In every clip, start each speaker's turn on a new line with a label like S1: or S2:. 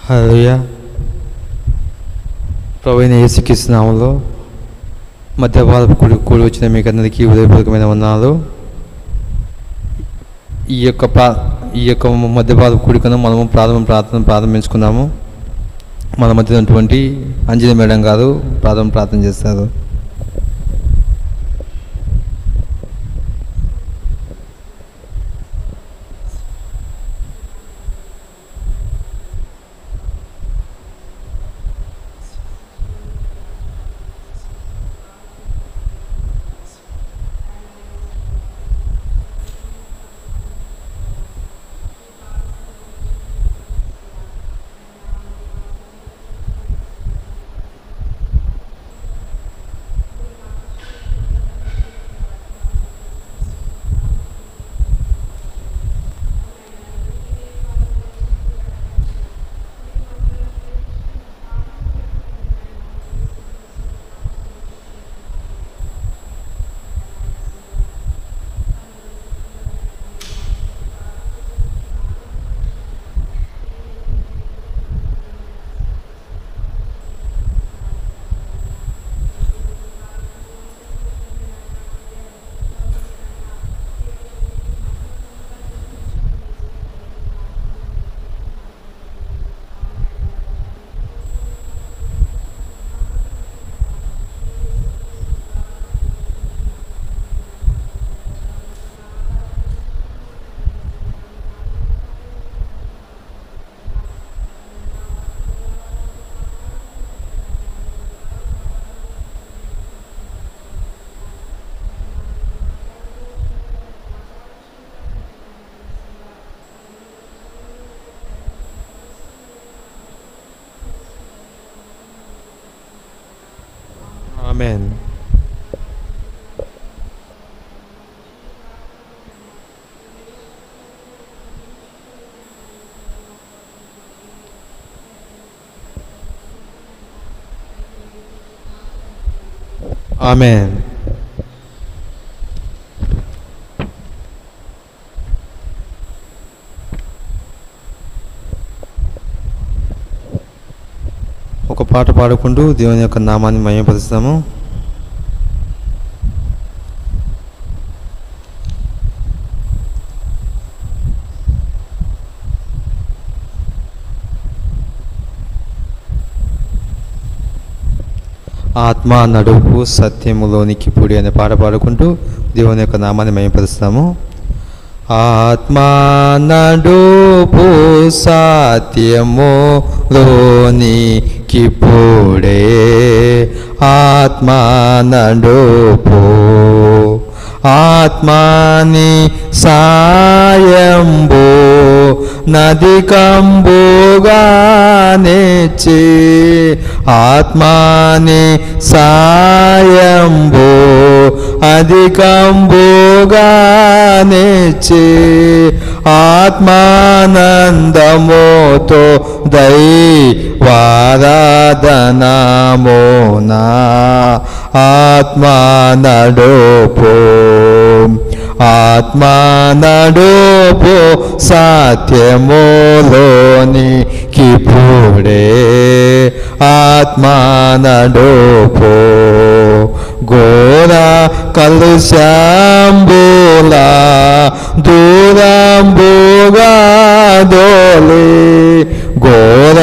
S1: హల్లెలూయా. ప్రభువైన యేసుక్రీస్తు నామములో మధ్యభాగపు కూడి వచ్చిన మీకు అందరికీ హృదయపూర్వకమైన వందనాలు. ఈ యొక్క మధ్యభాగపు కూడికను మనము ప్రారంభించుకున్నాము. మన మధ్య ఉన్నటువంటి అంజలి మేడం గారు ప్రార్థన చేస్తారు. ఆమేన్. ఆమేన్. ఒక పాట పాడుకుంటూ దేవుని యొక్క నామాన్ని మహిమపరుస్తాము. ఆత్మ నడుపు సత్యములోనికి పుడి అనే పాట పాడుకుంటూ దేవుని యొక్క నామాన్ని మహిమపరుస్తాము. ఆత్మ నడుపు సత్యములోనికి పుడే, ఆత్మ నడుపు ఆత్మాని సాయంబు నదికంబుగానేచి, ఆత్మాని సాయంబు అధికంబుగానేచి, ఆత్మానందముతో దైవారాధనమునా ఆత్మా నడుపు, ఆత్మా నడుపు సత్యములోనికి పుడే, ఆత్మా నడుపు ఘోర కలుషంబులా దూరంబుగా దోలి, ఘోర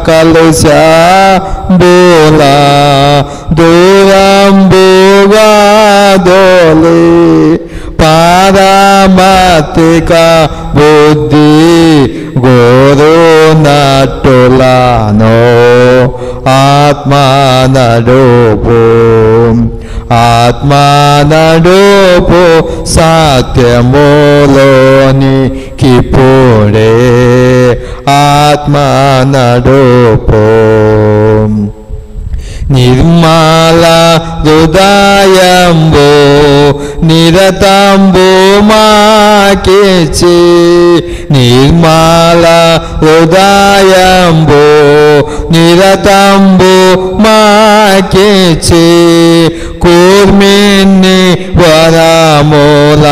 S1: కలుషంబులా దూరంబుగా దోలి, పారమార్థిక బుద్ధి గోరు నట్టులానో ఆత్మా నడుపు, ఆత్మా నడుపు సత్యములోనికి పుడే, ఆత్మా నడుపు నిర్మల హృదయంబు నిరతంబు మాకిచి, నిర్మల హృదయంబు నిరతంబు మాకిచి, కూర్మిని వరముల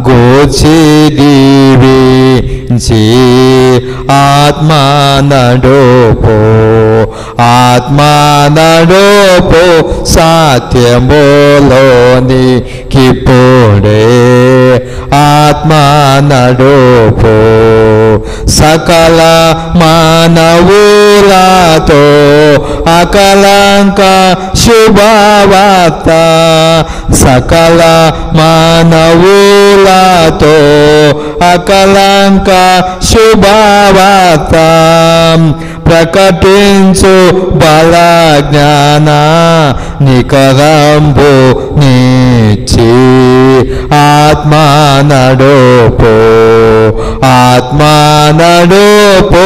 S1: గోచి దీవి ఆత్మా నడుపు, ఆత్మా నడుపు సత్యములోనికిప్పుడే ఆత్మా నడుపు. సకల మానవులతో అకలంక శుభవార్త, సకల మానవులతో అకలంక శుభవార్త ప్రకటించు బల జ్ఞాన నికరంబు నిచ్చి ఆత్మా నడుపు, ఆత్మా నడుపు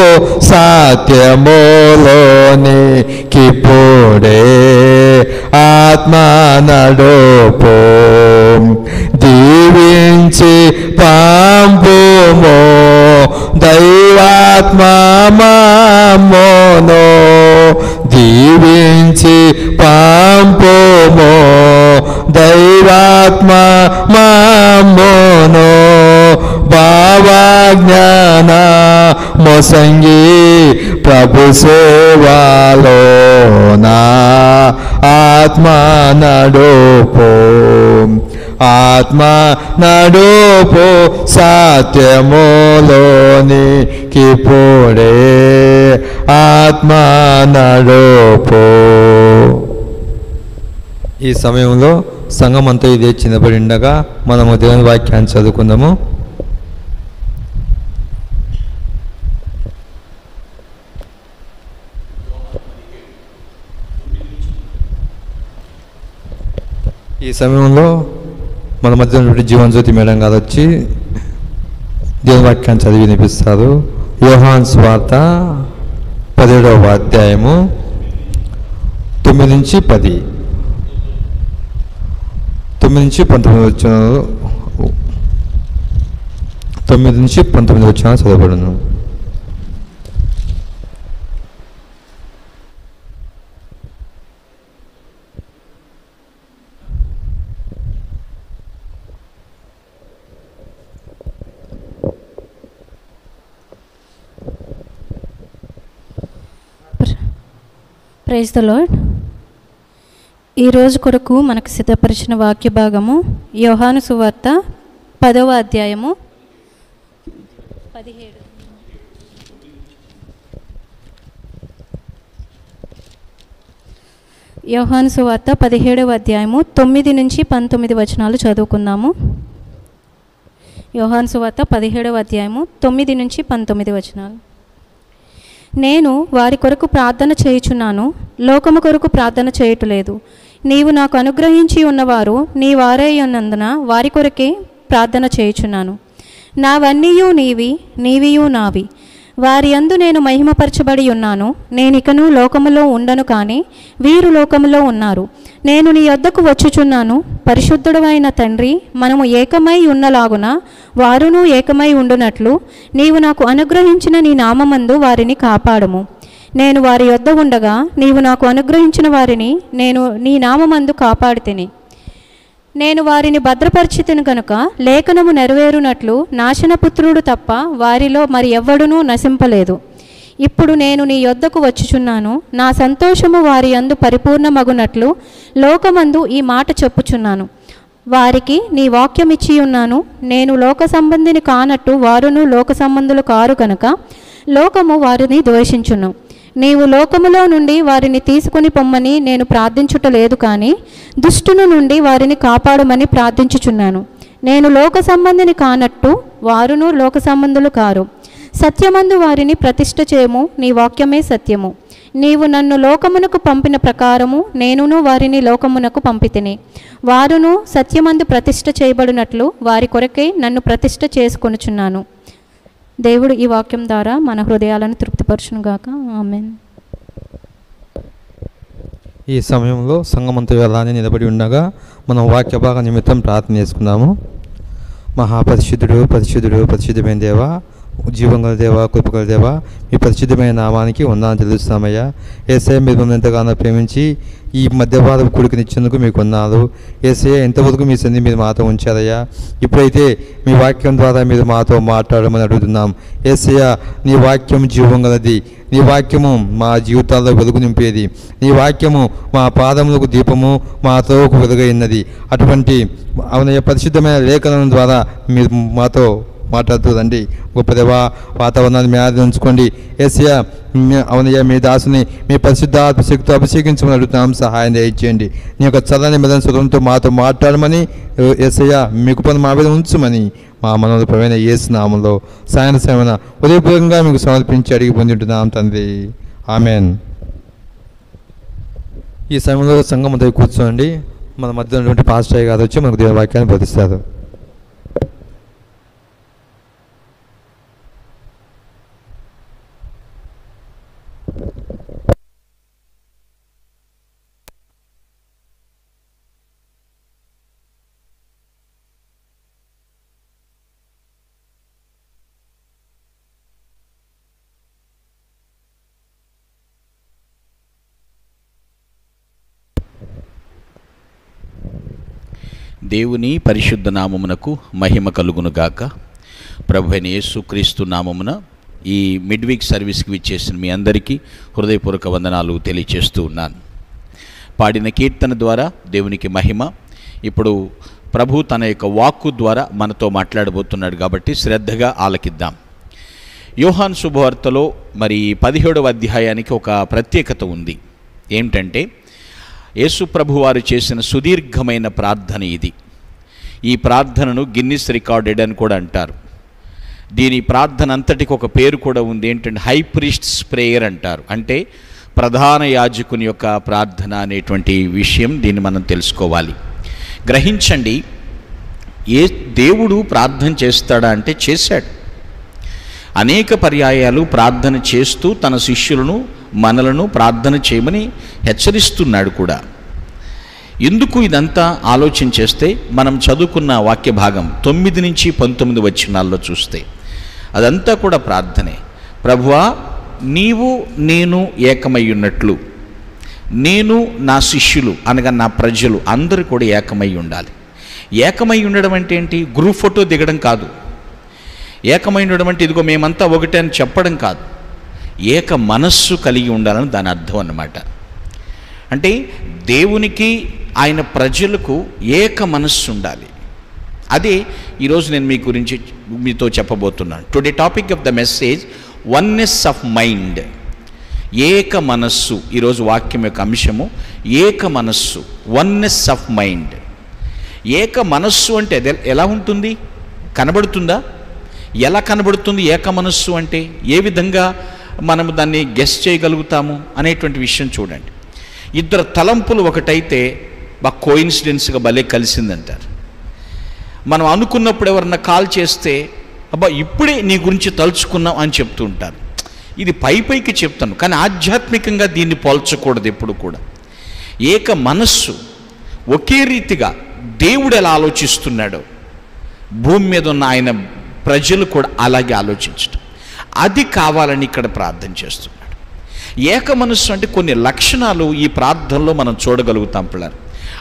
S1: సత్యములోనికిప్పుడే ఆత్మా నడుపు. దీవించి పంపుము దైవాత్మ మమ్మును, దీవించి పంపుము దైవాత్మ మమ్మును. భావజ్ఞాన మొసంగి ప్రభు సేవలోనా ఆత్మా నడుపు, ఆత్మా నడుపు సత్యములోనికిప్పుడే ఆత్మా నడుపు. ఈ సమయంలో సంఘం అంతా ఇదే చిన్నపడి ఉండగా మనము దేవుని వాక్యాన్ని చదువుకుందాము. ఈ సమయంలో మన మధ్య నుండి జీవన్జ్యోతి మేడం గారు వచ్చి దేవుని వాక్యాన్ని చదివి వినిపిస్తారు. యోహాను సువార్త 17వ అధ్యాయము 9 నుంచి 10, 9 నుంచి 19 వచనాలు, 9 నుంచి 19 వచనాలు చదవబడును.
S2: Praise the lord. ఈరోజు కొరకు మనకు సిద్ధపరిచిన వాక్య భాగము యోహాను సువార్త 10వ అధ్యాయము 17. యోహాను సువార్త 17వ అధ్యాయము 9 నుంచి 19 వచనాలు చదువుకుందాము. యోహాను సువార్త 17వ అధ్యాయము 9 నుంచి 19 వచనాలు. నేను వారి కొరకు ప్రార్థన చేయుచున్నాను, లోకము కొరకు ప్రార్థన చేయటలేదు. నీవు నాకు అనుగ్రహించి ఉన్నవారు నీ వారే ఉన్నందున వారి కొరకే ప్రార్థన చేయుచున్నాను. నావన్నీయు నీవి, నీవియు నావి. వారి యందు నేను మహిమపరచబడి ఉన్నాను. నేనికను లోకములో ఉండను, కానీ వీరు లోకములో ఉన్నారు. నేను నీ యొద్దకు వచ్చుచున్నాను. పరిశుద్ధుడవైన తండ్రి, మనము ఏకమై ఉన్నలాగున వారును ఏకమై ఉండునట్లు నీవు నాకు అనుగ్రహించిన నీ నామమందు వారిని కాపాడము. నేను వారి యొద్ద ఉండగా నీవు నాకు అనుగ్రహించిన వారిని నేను నీ నామమందు కాపాడితిని. నేను వారిని భద్రపరిచితిని కనుక లేఖనము నెరవేరునట్లు నాశనపుత్రుడు తప్ప వారిలో మరి ఎవ్వడునూ నశింపలేదు. ఇప్పుడు నేను నీ యొద్దకు వచ్చుచున్నాను. నా సంతోషము వారి యందు పరిపూర్ణమగునట్లు లోకమందు ఈ మాట చెప్పుచున్నాను. వారికి నీ వాక్యమిచ్చి ఉన్నాను. నేను లోక సంబంధిని కానట్టు వారును లోక సంబంధులు కారు కనుక లోకము వారిని ద్వేషించును. నీవు లోకములో నుండి వారిని తీసుకుని పొమ్మని నేను ప్రార్థించుటలేదు, కానీ దుష్టుని నుండి వారిని కాపాడమని ప్రార్థించుచున్నాను. నేను లోక సంబంధిని కానట్టు వారును లోక సంబంధులు కారు. సత్యమందు వారిని ప్రతిష్ఠ చేయము. నీ వాక్యమే సత్యము. నీవు నన్ను లోకమునకు పంపిన ప్రకారము నేనును వారిని లోకమునకు పంపితిని. వారును సత్యమందు ప్రతిష్ఠ చేయబడినట్లు వారి కొరకై నన్ను ప్రతిష్ఠ చేసుకొనుచున్నాను. దేవుడు ఈ వాక్యం ద్వారా మన హృదయాలను తృప్తిపరచునుగాక. ఆమేన్.
S1: ఈ సమయంలో సంఘమంతా అలానే నిలబడి ఉండగా మనం వాక్య భాగ నిమిత్తం ప్రార్థన చేసుకుందాము. మహాపరిశుద్ధుడు, పరిశుద్ధుడు, పరిశుద్ధమైన దేవ, జీవంగల దేవా, కృపగల దేవా, మీ పరిశుద్ధమైన నామానికి వందనాలు తెలుస్తున్నామయ్యా. యేసయ్య మీరు మమ్మల్ని ఎంతగానో ప్రేమించి ఈ మధ్యవాదం కూడికనిచ్చేందుకు మీకు వందనాలు. యేసయ్య ఎంతవరకు మీ సన్నిధి మీరు మాతో ఉంచారయ్యా. ఇప్పుడైతే మీ వాక్యం ద్వారా మీరు మాతో మాట్లాడమని అడుగుతున్నాం. యేసయ్య నీ వాక్యం జీవంగలది, నీ వాక్యము మా జీవితాల్లో వెలుగు నింపేది, నీ వాక్యము మా పాదములకు దీపము, మా త్రోవకు వెలుగైనది. అటువంటి అవునయ్య పరిశుద్ధమైన లేఖనం ద్వారా మీరు మాతో మాట్లాడుతుందండి. గొప్ప దేవా, వాతావరణాన్ని మీ ఆధీనం ఉంచుకోండి. యేసయ్య అవునయ్య మీ దాసుని మీ పరిశుద్ధాత్మ శక్తితో అభిషేకించమని అడుగుతున్నాం. సహాయం దయచేయండి. నీ యొక్క చల్లని మెదన స్వరంతో మాతో మాట్లాడమని యేసయ్య మీకు పని మా మీద ఉంచమని మా మనలో ప్రవీణ యేసు నామములో సాయన ఉదయపూర్వకంగా మీకు సమర్పించి అడిగి పొంది ఉంటున్నాం తండ్రి. ఆమెన్. ఈ సమయంలో సంఘం దగ్గర కూర్చోండి. మన మధ్య ఉన్నటువంటి పాస్టర్ గారు వచ్చి మనకు దేవుని వాక్యాన్ని బోధిస్తారు.
S3: దేవుని పరిశుద్ధ నామమునకు మహిమ కలుగునుగాక. ప్రభువైన యేసుక్రీస్తు నామమున ఈ మిడ్వీక్ సర్వీస్కి విచ్చేసిన మీ అందరికీ హృదయపూర్వక వందనాలు తెలియచేస్తూ ఉన్నాను. పాడిన కీర్తన ద్వారా దేవునికి మహిమ. ఇప్పుడు ప్రభు తన యొక్క వాక్కు ద్వారా మనతో మాట్లాడబోతున్నాడు కాబట్టి శ్రద్ధగా ఆలకిద్దాం. యోహాను శుభవార్తలో మరి 17వ అధ్యాయానికి ఒక ప్రత్యేకత ఉంది. ఏమిటంటే యేసు ప్రభు వారు చేసిన సుదీర్ఘమైన ప్రార్థన ఇది. ఈ ప్రార్థనను గిన్నిస్ రికార్డెడ్ అని కూడా అంటారు. దీని ప్రార్థన అంతటికి ఒక పేరు కూడా ఉంది. ఏంటంటే హై ప్రీస్ట్స్ ప్రేయర్ అంటారు. అంటే ప్రధాన యాజకుని యొక్క ప్రార్థన అనేటువంటి విషయం. దీన్ని మనం తెలుసుకోవాలి. గ్రహించండి, ఏ దేవుడు ప్రార్థన చేస్తాడా అంటే చేశాడు. అనేక పర్యాయాలు ప్రార్థన చేస్తూ తన శిష్యులను మనలను ప్రార్థన చేయమని హెచ్చరిస్తున్నాడు కూడా. ఎందుకు ఇదంతా ఆలోచన చేస్తే మనం చదువుకున్న వాక్య భాగం 9 నుంచి 19 వచనాల్లో చూస్తే అదంతా కూడా ప్రార్థనే. ప్రభువా, నీవు నేను ఏకమై ఉన్నట్లు నేను నా శిష్యులు అనగా నా ప్రజలు అందరూ కూడా ఏకమై ఉండాలి. ఏకమై ఉండడం అంటే ఏంటి? గ్రూప్ ఫోటో దిగడం కాదు. ఏకమై ఉండడం అంటే ఇదిగో మేమంతా ఒకటే అని చెప్పడం కాదు. ఏక మనస్సు కలిగి ఉండాలని దాని అర్థం అన్నమాట. అంటే దేవునికి ఆయన ప్రజలకు ఏక మనస్సు ఉండాలి. అదే ఈరోజు నేను మీ గురించి మీతో చెప్పబోతున్నాను. Today topic of the message oneness of mind. ఏక మనస్సు. ఈరోజు వాక్యం యొక్క అంశము ఏక మనస్సు, వన్నెస్ ఆఫ్ మైండ్. ఏక మనస్సు అంటే ఎలా ఉంటుంది? కనబడుతుందా? ఎలా కనబడుతుంది ఏక మనస్సు అంటే? ఏ విధంగా మనము దాన్ని గెస్ చేయగలుగుతాము అనేటువంటి విషయం చూడండి. ఇద్దరు తలంపులు ఒకటైతే బాగా కోయిన్సిడెన్స్గా భలే కలిసిందంటారు. మనం అనుకున్నప్పుడు ఎవరన్నా కాల్ చేస్తే అబ్బా ఇప్పుడే నీ గురించి తలుచుకున్నాం అని చెప్తూ ఉంటారు. ఇది పైకి చెప్తాను, కానీ ఆధ్యాత్మికంగా దీన్ని పోల్చకూడదు ఎప్పుడు కూడా. ఏక మనస్సు. ఒకే రీతిగా దేవుడు ఎలా ఆలోచిస్తున్నాడో భూమి మీద ఉన్న ఆయన ప్రజలు కూడా అలాగే ఆలోచించడం, అది కావాలని ఇక్కడ ప్రార్థన చేస్తున్నాడు. ఏక మనస్సు అంటే కొన్ని లక్షణాలు ఈ ప్రార్థనలో మనం చూడగలుగుతాం పిల్లలు.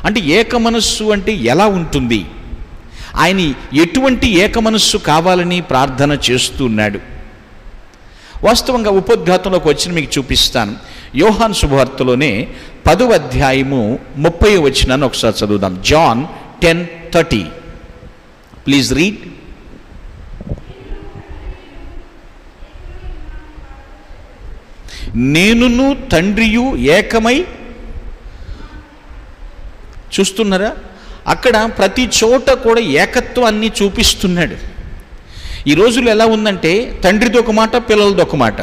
S3: అంటే ఏక మనస్సు అంటే ఎలా ఉంటుంది? ఆయన ఎటువంటి ఏక మనస్సు కావాలని ప్రార్థన చేస్తున్నాడు? వాస్తవంగా ఉపోద్ఘాతంలోకి వచ్చి మీకు చూపిస్తాను. యోహాను శుభవార్తలోనే 10వ అధ్యాయము 30వ వచనాన్ని ఒకసారి చదువుదాం. జాన్ 10:30. Please read. నేనును తండ్రియు ఏకమై. చూస్తున్నారా? అక్కడ ప్రతి చోట కూడా ఏకత్వాన్ని చూపిస్తున్నాడు. ఈ రోజులు ఎలా ఉందంటే తండ్రిది ఒక మాట, పిల్లలది ఒక మాట.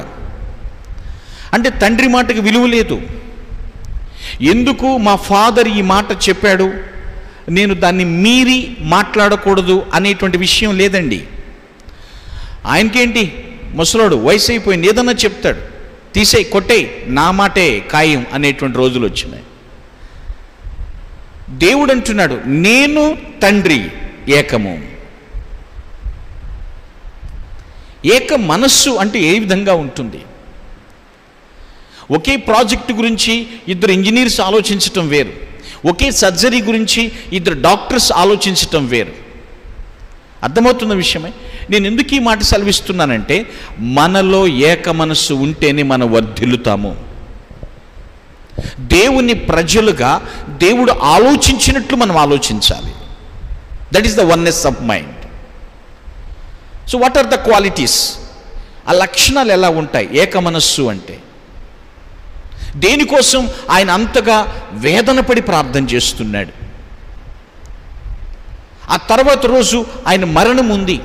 S3: అంటే తండ్రి మాటకి విలువ లేదు. ఎందుకు మా ఫాదర్ ఈ మాట చెప్పాడు, నేను దాన్ని మీరి మాట్లాడకూడదు అనేటువంటి విషయం లేదండి. ఆయనకేంటి, ముసలోడు, వయసు అయిపోయింది, ఏదన్నా చెప్తాడు, తీసేయి, కొట్టేయి, నా మాటే ఖాయం అనేటువంటి రోజులు వచ్చినాయి. దేవుడు అంటున్నాడు నేను తండ్రి ఏకము. ఏక మనస్సు అంటే ఏ విధంగా ఉంటుంది? ఒకే ప్రాజెక్టు గురించి ఇద్దరు ఇంజనీర్స్ ఆలోచించటం వేరు, ఒకే సర్జరీ గురించి ఇద్దరు డాక్టర్స్ ఆలోచించటం వేరు. అర్థమవుతున్న విషయమే. నేను ఎందుకు ఈ మాట సెలవిస్తున్నానంటే, మనలో ఏక మనస్సు ఉంటేనే మనం వర్ధిల్లుతాము. దేవుని ప్రజలుగా దేవుడు ఆలోచించినట్లు మనం ఆలోచించాలి. That is the oneness of mind. So what are the qualities? ఆ లక్షణాలు ఎలా ఉంటాయి ఏక మనస్సు అంటే? దేనికోసం ఆయన అంతగా వేదన పడి ప్రార్థన చేస్తున్నాడు? ఆ తర్వాత రోజు ఆయన మరణం ఉంది.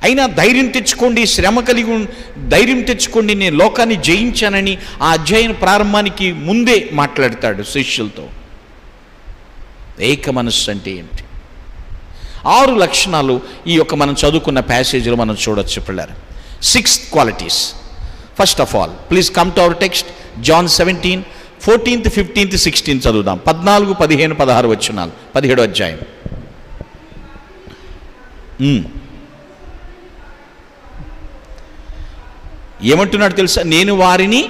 S3: అయినా ధైర్యం తెచ్చుకోండి, శ్రమ కలిగి ధైర్యం తెచ్చుకోండి, నేను లోకాన్ని జయించానని ఆ అధ్యాయం ప్రారంభానికి ముందే మాట్లాడతాడు శిష్యులతో. ఏక మనస్సు అంటే ఏంటి? 6 లక్షణాలు ఈ యొక్క మనం చదువుకున్న ప్యాసేజ్లో మనం చూడొచ్చు పిల్లలు. 6 qualities. First of all please come to our text, John 17, 14th, 15th, 16th చదువుదాం. 14, 15, 16 వచనాలు, 17వ అధ్యాయం. ఏమంటున్నాడు తెలుసా? నేను వారిని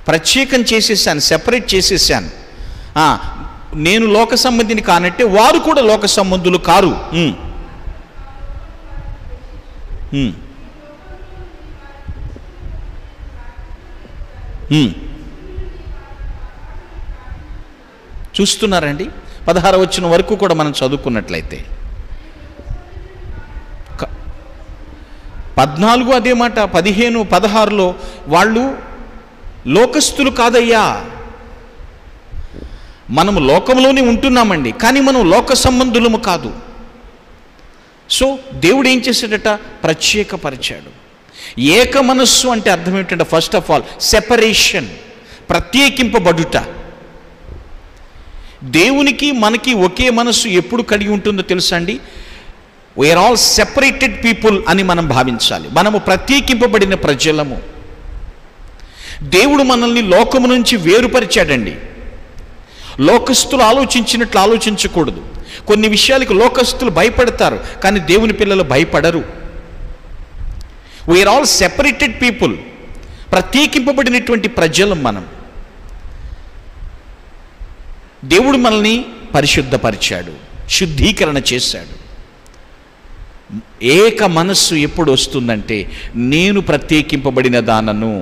S3: ప్రత్యేకం చేసేసాను, సెపరేట్ చేసేసాను. నేను లోక సంబంధిని కానట్టే వారు కూడా లోక సంబంధులు కారు. చూస్తున్నారండి? 16వ వచనం వరకు కూడా మనం చదువుకున్నట్లయితే 14 అదే మాట, 15, 16లో వాళ్ళు లోకస్తులు కాదయ్యా, మనము లోకంలోనే ఉంటున్నామండి, కానీ మనం లోక సంబంధులము కాదు. సో దేవుడు ఏం చేశాడట? ప్రత్యేకపరిచాడు. ఏక మనస్సు అంటే అర్థం ఏంటంటే, ఫస్ట్ ఆఫ్ ఆల్ సెపరేషన్, ప్రత్యేకింపబడుట. దేవునికి మనకి ఒకే మనస్సు ఎప్పుడు కలిగి ఉంటుందో తెలుసా అండి? వీఆర్ ఆల్ సెపరేటెడ్ పీపుల్ అని మనం భావించాలి. మనము ప్రత్యేకింపబడిన ప్రజలము. దేవుడు మనల్ని లోకము నుంచి వేరుపరిచాడండి. లోకస్తులు ఆలోచించినట్లు ఆలోచించకూడదు. కొన్ని విషయాలకు లోకస్తులు భయపడతారు, కానీ దేవుని పిల్లలు భయపడరు. వీఆర్ ఆల్ సెపరేటెడ్ పీపుల్, ప్రత్యేకింపబడినటువంటి ప్రజలం మనం. దేవుడు మనల్ని పరిశుద్ధపరిచాడు, శుద్ధీకరణ చేశాడు. ఏక మనస్సు ఎప్పుడు వస్తుందంటే, నేను ప్రత్యేకింపబడిన దానను,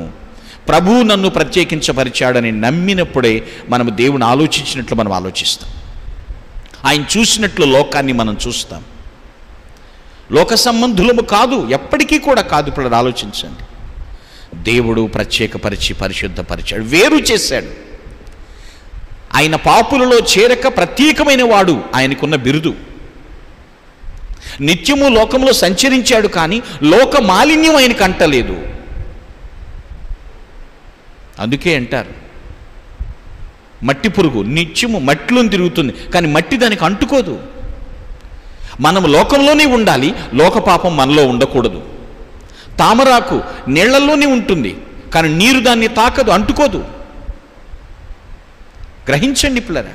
S3: ప్రభువు నన్ను ప్రత్యేకించపరిచాడని నమ్మినప్పుడే మనము దేవుని ఆలోచించినట్లు మనం ఆలోచిస్తాం. ఆయన చూసినట్లు లోకాన్ని మనం చూస్తాం. లోక సంబంధులము కాదు, ఎప్పటికీ కూడా కాదు. ఇప్పుడు ఆలోచించండి. దేవుడు ప్రత్యేకపరిచి పరిశుద్ధపరిచాడు, వేరు చేశాడు. ఆయన పాపులలో చేరక ప్రత్యేకమైన వాడు ఆయనకున్న బిరుదు. నిత్యము లోకంలో సంచరించాడు, కానీ లోక మాలిన్యం ఆయనకు అంటలేదు. అందుకే అంటారు, మట్టి పురుగు నిత్యము మట్టిలో తిరుగుతుంది, కానీ మట్టి దానికి అంటుకోదు. మనం లోకంలోనే ఉండాలి, లోక పాపం మనలో ఉండకూడదు. తామరాకు నీళ్లలోనే ఉంటుంది, కానీ నీరు దాన్ని తాకదు, అంటుకోదు. గ్రహించండి పిల్లరా,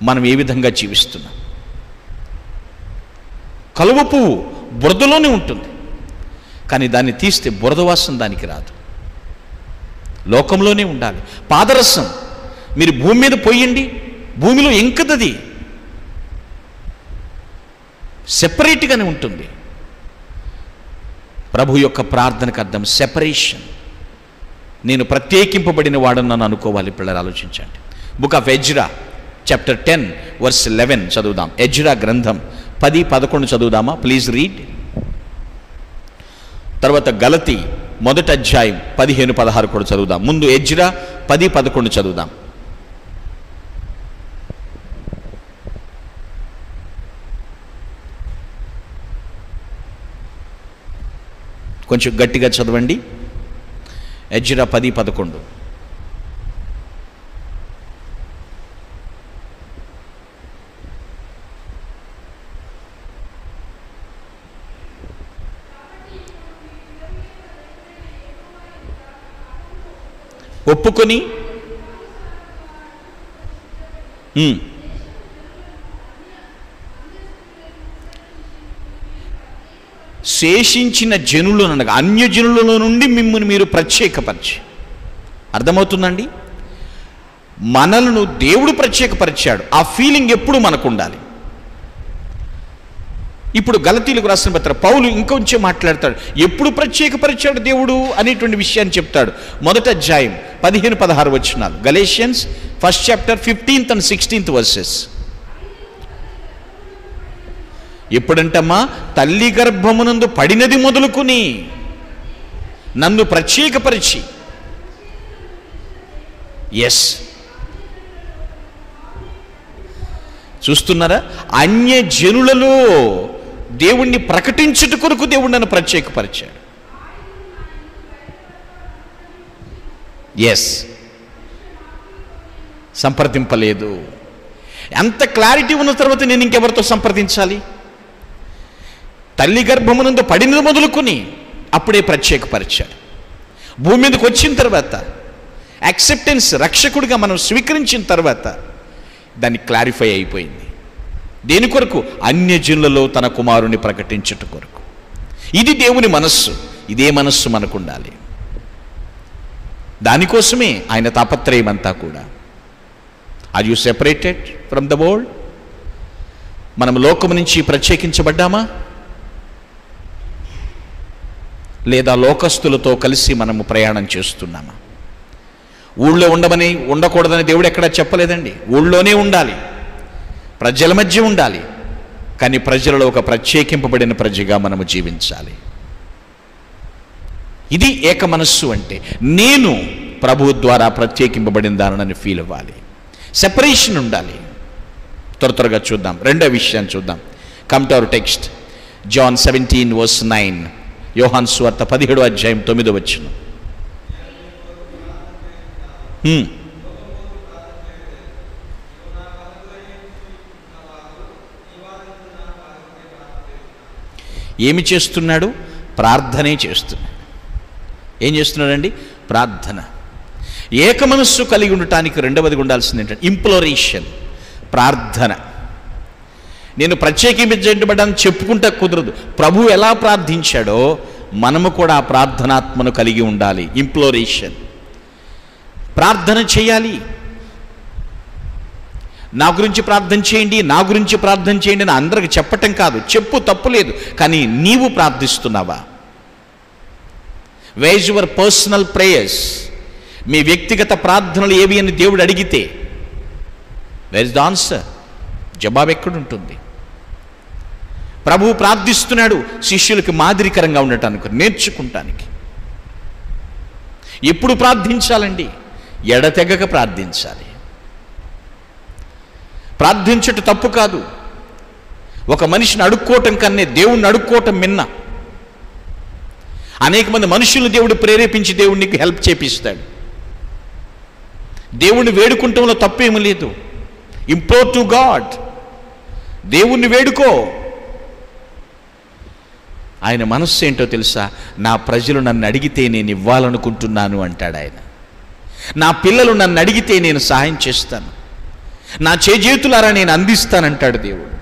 S3: మనం ఏ విధంగా జీవిస్తున్నాం. కలువ పువ్వు బురదలోనే ఉంటుంది, కానీ దాన్ని తీస్తే బురద వాసన దానికి రాదు. లోకంలోనే ఉండాలి. పాదరసం మీరు భూమి మీద పోయండి, భూమిలో ఇంకదది, సెపరేట్గానే ఉంటుంది. ప్రభు యొక్క ప్రార్థనకు అర్థం సెపరేషన్. నేను ప్రత్యేకింపబడిన వాడని నన్ను అనుకోవాలి. పిల్లలు ఆలోచించండి. Book of Ezra chapter 10 verse 11 చదువుదాం. ఎజ్రా గ్రంథం 10, 11 చదువుదామా? Please read. తర్వాత గలతీ 1వ అధ్యాయం 15, 16 కూడా చదువుదాం. ముందు ఎజ్రా 10, 11 చదువుదాం. కొంచెం గట్టిగా చదవండి. ఎజ్రా 10, 11. ఒప్పుకొని శేషించిన జనులను అనగా అన్యజనులలో నుండి మిమ్మల్ని మీరు ప్రత్యేకపరిచి, అర్థమవుతుందండి? మనలను దేవుడు ప్రత్యేకపరిచాడు. ఆ ఫీలింగ్ ఎప్పుడు మనకు ఉండాలి. ఇప్పుడు గలతీలకు రాసిన పత్రిక పౌలు ఇంకొంచెం మాట్లాడతాడు. ఎప్పుడు ప్రత్యేకపరిచాడు దేవుడు అనేటువంటి విషయాన్ని చెప్తాడు. మొదటి అధ్యాయం 15-16 వచనాలు. Galatians 1st chapter 15th and 16th verses. ఎప్పుడంటమ్మా? తల్లి గర్భమునందు పడినది మొదలుకుని నన్ను ప్రత్యేకపరిచి. ఎస్, చూస్తున్నారా? అన్య జనులలో దేవుణ్ణి ప్రకటించుట కొరకు దేవుడు నన్ను ప్రత్యేకపరిచాడు. ఎస్, సంప్రదింపలేదు. ఎంత క్లారిటీ ఉన్న తర్వాత నేను ఇంకెవరితో సంప్రదించాలి? తల్లి గర్భమునందు పడినది మొదలుకొని అప్పుడే ప్రత్యేకపరిచాడు. భూమి మీదకి వచ్చిన తర్వాత యాక్సెప్టెన్స్, రక్షకుడిగా మనం స్వీకరించిన తర్వాత దాన్ని క్లారిఫై అయిపోయింది. దేని కొరకు? అన్యజనులలో తన కుమారుని ప్రకటించుట కొరకు. ఇది దేవుని మనస్సు. ఇదే మనస్సు మనకు ఉండాలి. దానికోసమే ఆయన తాపత్రయం అంతా కూడా. Are you separated from the world? మనం లోకము నుంచి ప్రత్యేకించబడ్డామా? లేదా లోకస్తులతో కలిసి మనము ప్రయాణం చేస్తున్నామా? ఊళ్ళో ఉండకూడదని దేవుడు ఎక్కడా చెప్పలేదండి. ఊళ్ళోనే ఉండాలి, ప్రజల మధ్య ఉండాలి. కానీ ప్రజలలో ఒక ప్రత్యేకింపబడిన ప్రజగా మనము జీవించాలి. ఇది ఏక మనస్సు అంటే. నేను ప్రభువు ద్వారా ప్రత్యేకింపబడిన దానని ఫీల్ అవ్వాలి. సెపరేషన్ ఉండాలి. త్వరగా చూద్దాం. రెండో విషయాన్ని చూద్దాం. Come to our text. John 17:9. యోహాను సువార్త 17వ అధ్యాయం 9వ వచనం. ఏమి చేస్తున్నాడు? ప్రార్థనే చేస్తున్నాడు. ఏం చేస్తున్నాడండి? ప్రార్థన. ఏక మనస్సు కలిగి ఉండటానికి రెండవది ఉండాల్సింది ఏంటంటే ఇంప్లోరేషన్, ప్రార్థన. నేను ప్రత్యేకించబడ్డాను చెప్పుకుంటా కుదరదు. ప్రభు ఎలా ప్రార్థించాడో మనము కూడా ఆ ప్రార్థనాత్మను కలిగి ఉండాలి. ఇంప్లోరేషన్, ప్రార్థన చేయాలి. నా గురించి ప్రార్థన చేయండి, నా గురించి ప్రార్థన చేయండి అని అందరికి చెప్పటం కాదు. చెప్పు, తప్పులేదు. కానీ నీవు ప్రార్థిస్తున్నావా? Where your personal prayers? మీ వ్యక్తిగత ప్రార్థనలు ఏవి అని దేవుడు అడిగితే వేర్ ఇస్ ద ఆన్సర్? జవాబు ఎక్కడుంటుంది? ప్రభువు ప్రార్థిస్తున్నాడు శిష్యులకి మాదిరికరంగా ఉండటానికి, నేర్చుకుంటానికి. ఎప్పుడు ప్రార్థించాలండి? ఎడతెగక ప్రార్థించాలి. ప్రార్థించట తప్పు కాదు. ఒక మనిషిని అడుక్కోవటం కన్నా దేవుణ్ణి అడుక్కోవటం మిన్న. అనేక మంది మనుషులను దేవుడు ప్రేరేపించి దేవుడికి హెల్ప్ చేపిస్తాడు. దేవుణ్ణి వేడుకుంటంలో తప్పేమీ లేదు. ఇంప్లోర్ టు గాడ్. దేవుణ్ణి వేడుకో. ఆయన మనస్సు ఏంటో తెలుసా? నా ప్రజలు నన్ను అడిగితే నేను ఇవ్వాలనుకుంటున్నాను అంటాడు ఆయన. నా పిల్లలు నన్ను అడిగితే నేను సహాయం చేస్తాను, నా చేజేతులారా నేను అందిస్తానంటాడు దేవుడు.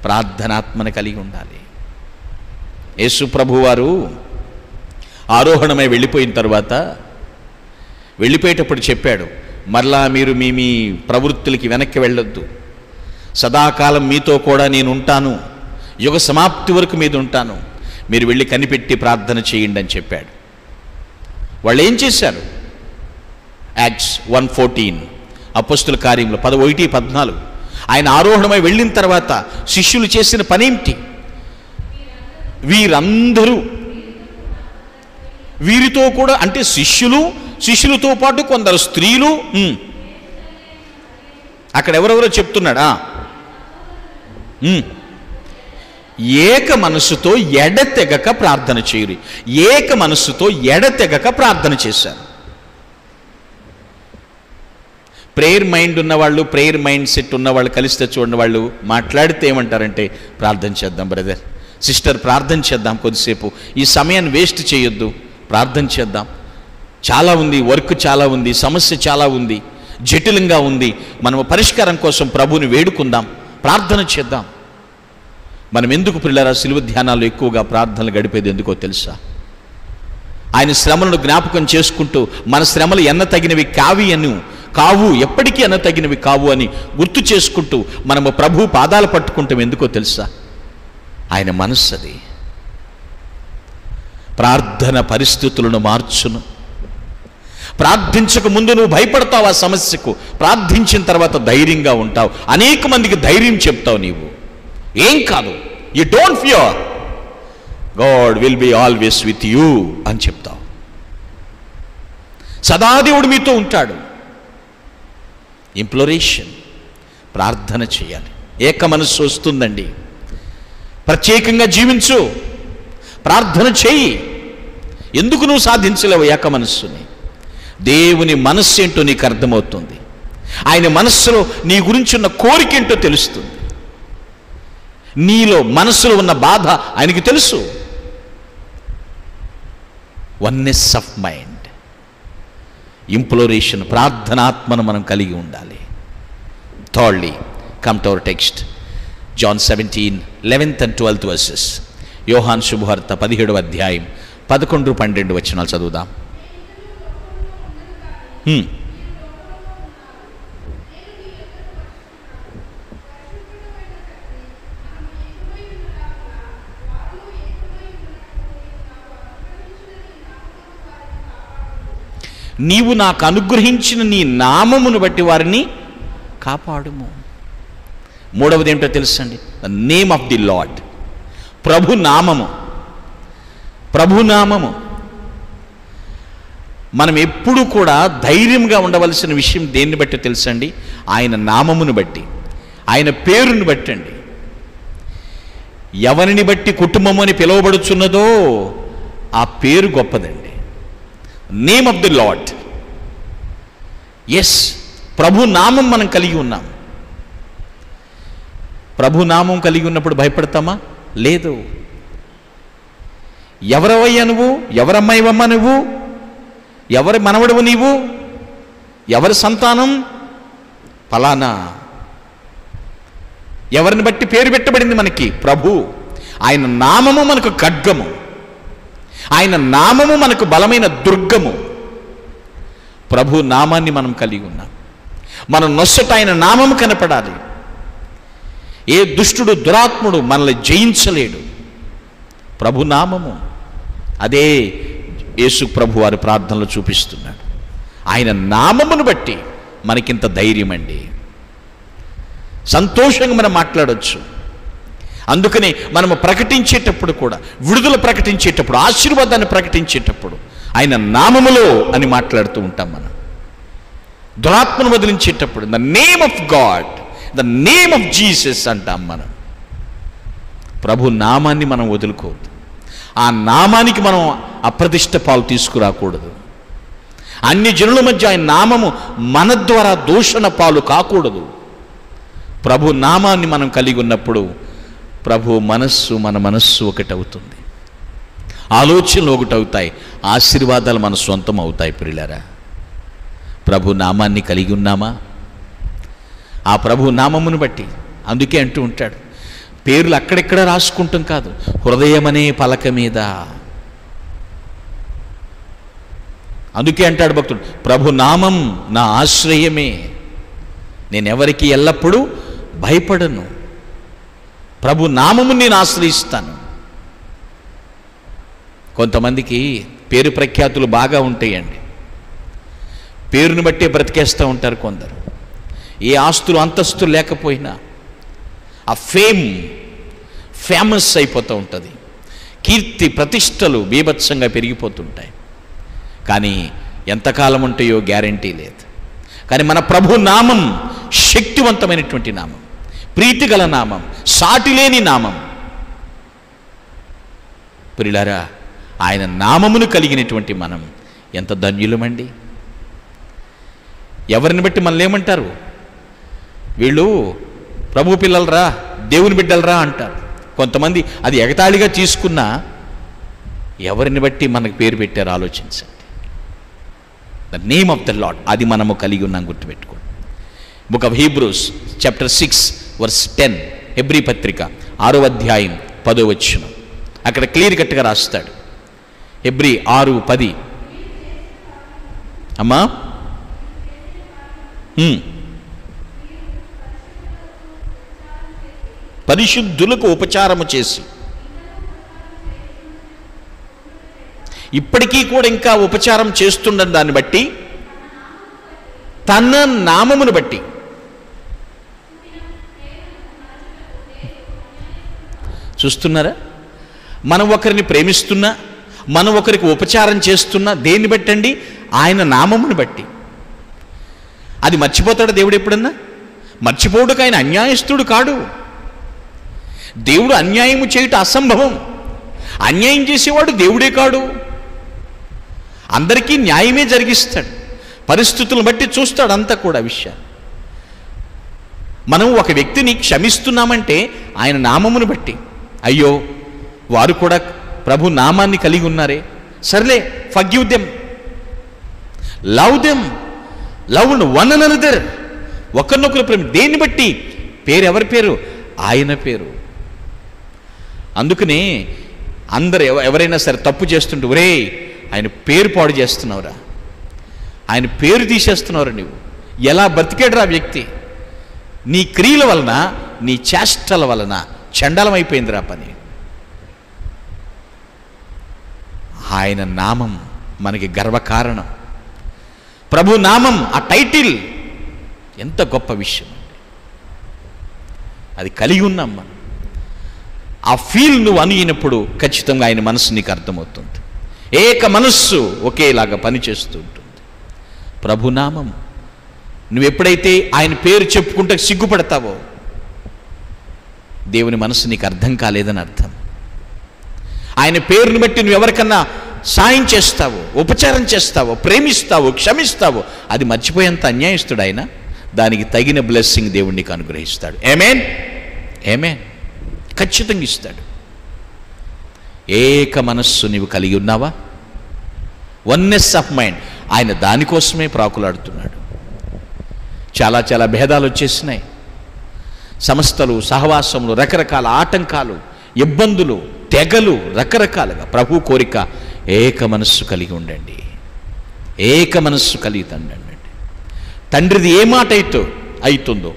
S3: ప్రార్థనాత్మను కలిగి ఉండాలి. యేసు ప్రభువారు ఆరోహణమై వెళ్ళిపోయిన తర్వాత వెళ్ళిపోయేటప్పుడు చెప్పాడు, మరలా మీరు మీ ప్రవృత్తులకి వెనక్కి వెళ్ళొద్దు, సదాకాలం మీతో కూడా నేను ఉంటాను, యుగ సమాప్తి వరకు మీద ఉంటాను, మీరు వెళ్ళి కనిపెట్టి ప్రార్థన చేయండి అని చెప్పాడు. వాళ్ళు ఏం చేశారు? యాక్ట్స్ 1:14, అపోస్తుల కార్యములు 11:14. ఆయన ఆరోహణమై వెళ్ళిన తర్వాత శిష్యులు చేసిన పనేమిటి? వీరందరూ వీరితో కూడా, అంటే శిష్యులతో పాటు కొందరు స్త్రీలు, అక్కడ ఎవరెవరో చెప్తున్నాడా? ఏక మనస్సుతో ఎడతెగక ప్రార్థన చేయరు. ఏక మనస్సుతో ఎడతెగక ప్రార్థన చేశారు. ప్రేయర్ మైండ్ ఉన్నవాళ్ళు, ప్రేయర్ మైండ్ సెట్ ఉన్నవాళ్ళు కలిస్తే చూడండి, వాళ్ళు మాట్లాడితే ఏమంటారంటే, ప్రార్థన చేద్దాం బ్రదర్, సిస్టర్, ప్రార్థన చేద్దాం కొద్దిసేపు, ఈ సమయాన్ని వేస్ట్ చేయొద్దు, ప్రార్థన చేద్దాం, చాలా ఉంది, వర్క్ చాలా ఉంది, సమస్య చాలా ఉంది, జటిలంగా ఉంది, మనం పరిష్కారం కోసం ప్రభువుని వేడుకుందాం, ప్రార్థన చేద్దాం. మనం ఎందుకు ప్రియులారా సిలువ ధ్యానాలు ఎక్కువగా ప్రార్థనలు గడిపేది ఎందుకో తెలుసా? ఆయన శ్రమలను జ్ఞాపకం చేసుకుంటూ మన శ్రమలు ఎన్నతగినవి కావు, ఎప్పటికీ ఎన్నతగినవి కావు అని గుర్తు చేసుకుంటూ మనము ప్రభు పాదాలు పట్టుకుంటాం. ఎందుకో తెలుసా? ఆయన మనస్సు అది. ప్రార్థన పరిస్థితులను మార్చును. ప్రార్థించక ముందు నువ్వు భయపడతావు ఆ సమస్యకు, ప్రార్థించిన తర్వాత ధైర్యంగా ఉంటావు. అనేక మందికి ధైర్యం చెప్తావు. నీవు ఏం కాదు, you don't fear, God will be always with you అని చెప్తావు. సదాదేవుడు మీతో ఉంటాడు. ఇంప్లోరేషన్, ప్రార్థన చేయాలి. ఏక మనస్సు వస్తుందండి. ప్రత్యేకంగా జీవించు, ప్రార్థన చేయి. ఎందుకు నువ్వు సాధించలేవు ఏక మనస్సుని? దేవుని మనస్సు ఏంటో నీకు అర్థమవుతుంది. ఆయన మనస్సులో నీ గురించి ఉన్న కోరిక ఏంటో తెలుస్తుంది. నీలో మనస్సులో ఉన్న బాధ ఆయనకి తెలుసు. వన్నెస్ ఆఫ్ మైండ్, ఇంప్లోరేషన్, ప్రార్థనాత్మను మనం కలిగి ఉండాలి. Thirdly, come to our text, John 17:11 and 12 verses. యోహాను శుభవార్త 17వ అధ్యాయం 11-12 వచనాలు చదువుదాం. నీవు నాకు అనుగ్రహించిన నీ నామమును బట్టి వారిని కాపాడుము. మూడవది ఏంటో తెలుసండి? The name of the Lord. ప్రభు నామము. ప్రభు నామము. మనం ఎప్పుడు కూడా ధైర్యంగా ఉండవలసిన విషయం దేన్ని బట్టి తెలుసండి? ఆయన నామమును బట్టి, ఆయన పేరుని బట్టి అండి. ఎవరిని బట్టి కుటుంబము అని పిలువబడుచున్నదో ఆ పేరు గొప్పదండి. Name of the Lord. Yes, ప్రభు నామం మనం కలిగి ఉన్నాం. ప్రభు నామం కలిగి ఉన్నప్పుడు భయపడతామా? లేదు. ఎవరవయ్యా నువ్వు? ఎవరమ్మాయివమ్మ నువ్వు? ఎవరి మనవడవు నీవు? ఎవరి సంతానం? ఫలానా. ఎవరిని బట్టి పేరు పెట్టబడింది మనకి? ప్రభు. ఆయన నామము మనకు ఖడ్గము, ఆయన నామము మనకు బలమైన దుర్గము. ప్రభు నామాన్ని మనం కలిగి ఉన్నాం. మన నొసట ఆయన నామము కనపడాలి. ఏ దుష్టుడు, దురాత్ముడు మనల్ని జయించలేడు. ప్రభు నామము. అదే యేసు ప్రభు వారి ప్రార్థనలు చూపిస్తున్నాడు. ఆయన నామమును బట్టి మనకింత ధైర్యం అండి. సంతోషంగా మనం మాట్లాడవచ్చు. అందుకని మనము ప్రకటించేటప్పుడు కూడా, విడుదల ప్రకటించేటప్పుడు, ఆశీర్వాదాన్ని ప్రకటించేటప్పుడు ఆయన నామములో అని మాట్లాడుతూ ఉంటాం. మనం దురాత్మను వదిలించేటప్పుడు the name of God, the name of Jesus అంటాం మనం. ప్రభు నామాన్ని మనం వదులుకోవద్దు. ఆ నామానికి మనం అప్రతిష్ట పాలు తీసుకురాకూడదు. అన్ని జనుల మధ్య ఆయన నామము మన ద్వారా దూషణ పాలు కాకూడదు. ప్రభు నామాన్ని మనం కలిగి ఉన్నప్పుడు ప్రభు మనస్సు, మన మనస్సు ఒకటవుతుంది. ఆలోచనలు ఒకటవుతాయి. ఆశీర్వాదాలు మన సొంతం అవుతాయి. ప్రియులారా, ప్రభు నామాన్ని కలిగి ఉన్నామా? ఆ ప్రభు నామమును బట్టి, అందుకే అంటూ ఉంటాడు, పేర్లు అక్కడెక్కడ రాసుకుంటాం కాదు, హృదయమనే పలక మీద. అందుకే అంటాడు భక్తుడు, ప్రభు నామం నా ఆశ్రయమే, నేనెవరికి ఎల్లప్పుడూ భయపడను. ప్రభు నామము నేను ఆశ్రయిస్తాను. కొంతమందికి పేరు ప్రఖ్యాతులు బాగా ఉంటాయండి. పేరుని బట్టే బ్రతికేస్తూ ఉంటారు కొందరు. ఏ ఆస్తులు అంతస్తులు లేకపోయినా ఆ ఫేమస్ అయిపోతూ ఉంటుంది. కీర్తి ప్రతిష్టలు బీభత్సంగా పెరిగిపోతుంటాయి. కానీ ఎంతకాలం ఉంటాయో గ్యారంటీ లేదు. కానీ మన ప్రభు నామం శక్తివంతమైనటువంటి నామం, ప్రీతిగల నామం, సాటిలేని నామం. ప్రియులారా, ఆయన నామమును కలిగినటువంటి మనం ఎంత ధన్యులమండి. ఎవరిని బట్టి మనల్ని ఏమంటారు? వీళ్ళు ప్రభు పిల్లలరా, దేవుని బిడ్డలరా అంటారు. కొంతమంది అది ఎగతాళిగా తీసుకున్నా ఎవరిని బట్టి మనకు పేరు పెట్టారు ఆలోచించండి. The name of the lord, అది మనము కలిగి ఉన్నాం, గుర్తుపెట్టుకోండి. Book of Hebrews chapter 6 verse 10, Hebrew పత్రిక 6వ అధ్యాయం 10వ వచనం. అక్కడ క్లియర్ కట్గా రాస్తాడు. హెబ్రీ 6:10. అమ్మా, పరిశుద్ధులకు ఉపచారము చేసి, ఇప్పటికీ కూడా ఇంకా ఉపచారం చేస్తుండని దాన్ని బట్టి, తన నామమును బట్టి. చూస్తున్నారా? మనం ఒకరిని ప్రేమిస్తున్నా, మనం ఒకరికి ఉపచారం చేస్తున్నా దేన్ని బట్టండి? ఆయన నామమును బట్టి. అది మర్చిపోతాడు దేవుడు ఎప్పుడన్నా? మర్చిపోవుడుకు ఆయన అన్యాయస్తుడు కాడు. దేవుడు అన్యాయము చేయుట అసంభవం. అన్యాయం చేసేవాడు దేవుడే కాడు. అందరికీ న్యాయమే జరిగిస్తాడు. పరిస్థితులను బట్టి చూస్తాడు అంతా కూడా విషయాన్ని. మనం ఒక వ్యక్తిని క్షమిస్తున్నామంటే ఆయన నామమును బట్టి. అయ్యో, వారు కూడా ప్రభు నామాన్ని కలిగి ఉన్నారే, సర్లే, forgive them, love them, love one another. ఒకరినొకరు ప్రేమ. దేన్ని బట్టి? పేరు ఎవరి పేరు? ఆయన పేరు. అందుకనే అందరు ఎవరైనా సరే తప్పు చేస్తుంటే, ఒరే ఆయన పేరు పాడు చేస్తున్నావురా, ఆయన పేరు తీసేస్తున్నావురా, నువ్వు ఎలా బతికేడురా వ్యక్తి, నీ క్రియల వలన, నీ చేష్టల వలన చండలం అయిపోయిందిరా పని. ఆయన నామం మనకి గర్వకారణం. ప్రభు నామం, ఆ టైటిల్ ఎంత గొప్ప విషయం అండి. అది కలిగి ఉన్నాం మనం. ఆ ఫీల్ నువ్వు అనిగినప్పుడు ఖచ్చితంగా ఆయన మనసు నీకు అర్థమవుతుంది. ఏక మనస్సు ఒకేలాగా పనిచేస్తూ ఉంటుంది. ప్రభునామం. నువ్వు ఎప్పుడైతే ఆయన పేరు చెప్పుకుంటే సిగ్గుపడతావో దేవుని మనసు నీకు అర్థం కాలేదని అర్థం. ఆయన పేరుని బట్టి నువ్వు ఎవరికన్నా సాయం చేస్తావో, ఉపచారం చేస్తావో, ప్రేమిస్తావో, క్షమిస్తావో, అది మర్చిపోయేంత అన్యాయస్తుడు ఆయన. దానికి తగిన బ్లెస్సింగ్ దేవుడు నీకు అనుగ్రహిస్తాడు. ఆమేన్, ఆమేన్. ఖచ్చితంగా ఇస్తాడు. ఏక మనస్సు నీవు కలిగి ఉన్నావా? Oneness of mind. ఆయన దానికోసమే ప్రాకులాడుతున్నాడు. చాలా చాలా భేదాలు వచ్చేసినాయి. సంస్థలు, సహవాసములు, రకరకాల ఆటంకాలు, ఇబ్బందులు, తెగలు, రకరకాలుగా. ప్రభు కోరిక ఏక మనస్సు కలిగి ఉండండి. ఏక మనస్సు కలిగి ఉండండి. తండ్రిది ఏ మాట అవుతుందో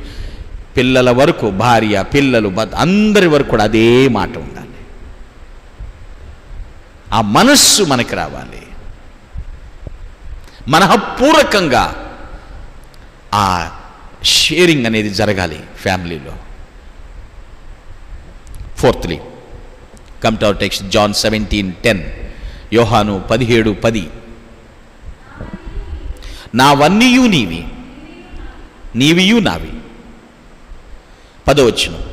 S3: పిల్లల వరకు, భార్య, పిల్లలు, అందరి వరకు కూడా అదే మాట ఉండాలి. ఆ మనస్సు మనకి రావాలి. మనఃపూర్వకంగా ఆ షేరింగ్ అనేది జరగాలి ఫ్యామిలీలో. Fourthly, come to our text, John 17:10. యోహాను 17:10. నావన్నీయు నీవి, నీవియు నావి. 10వ వచనం.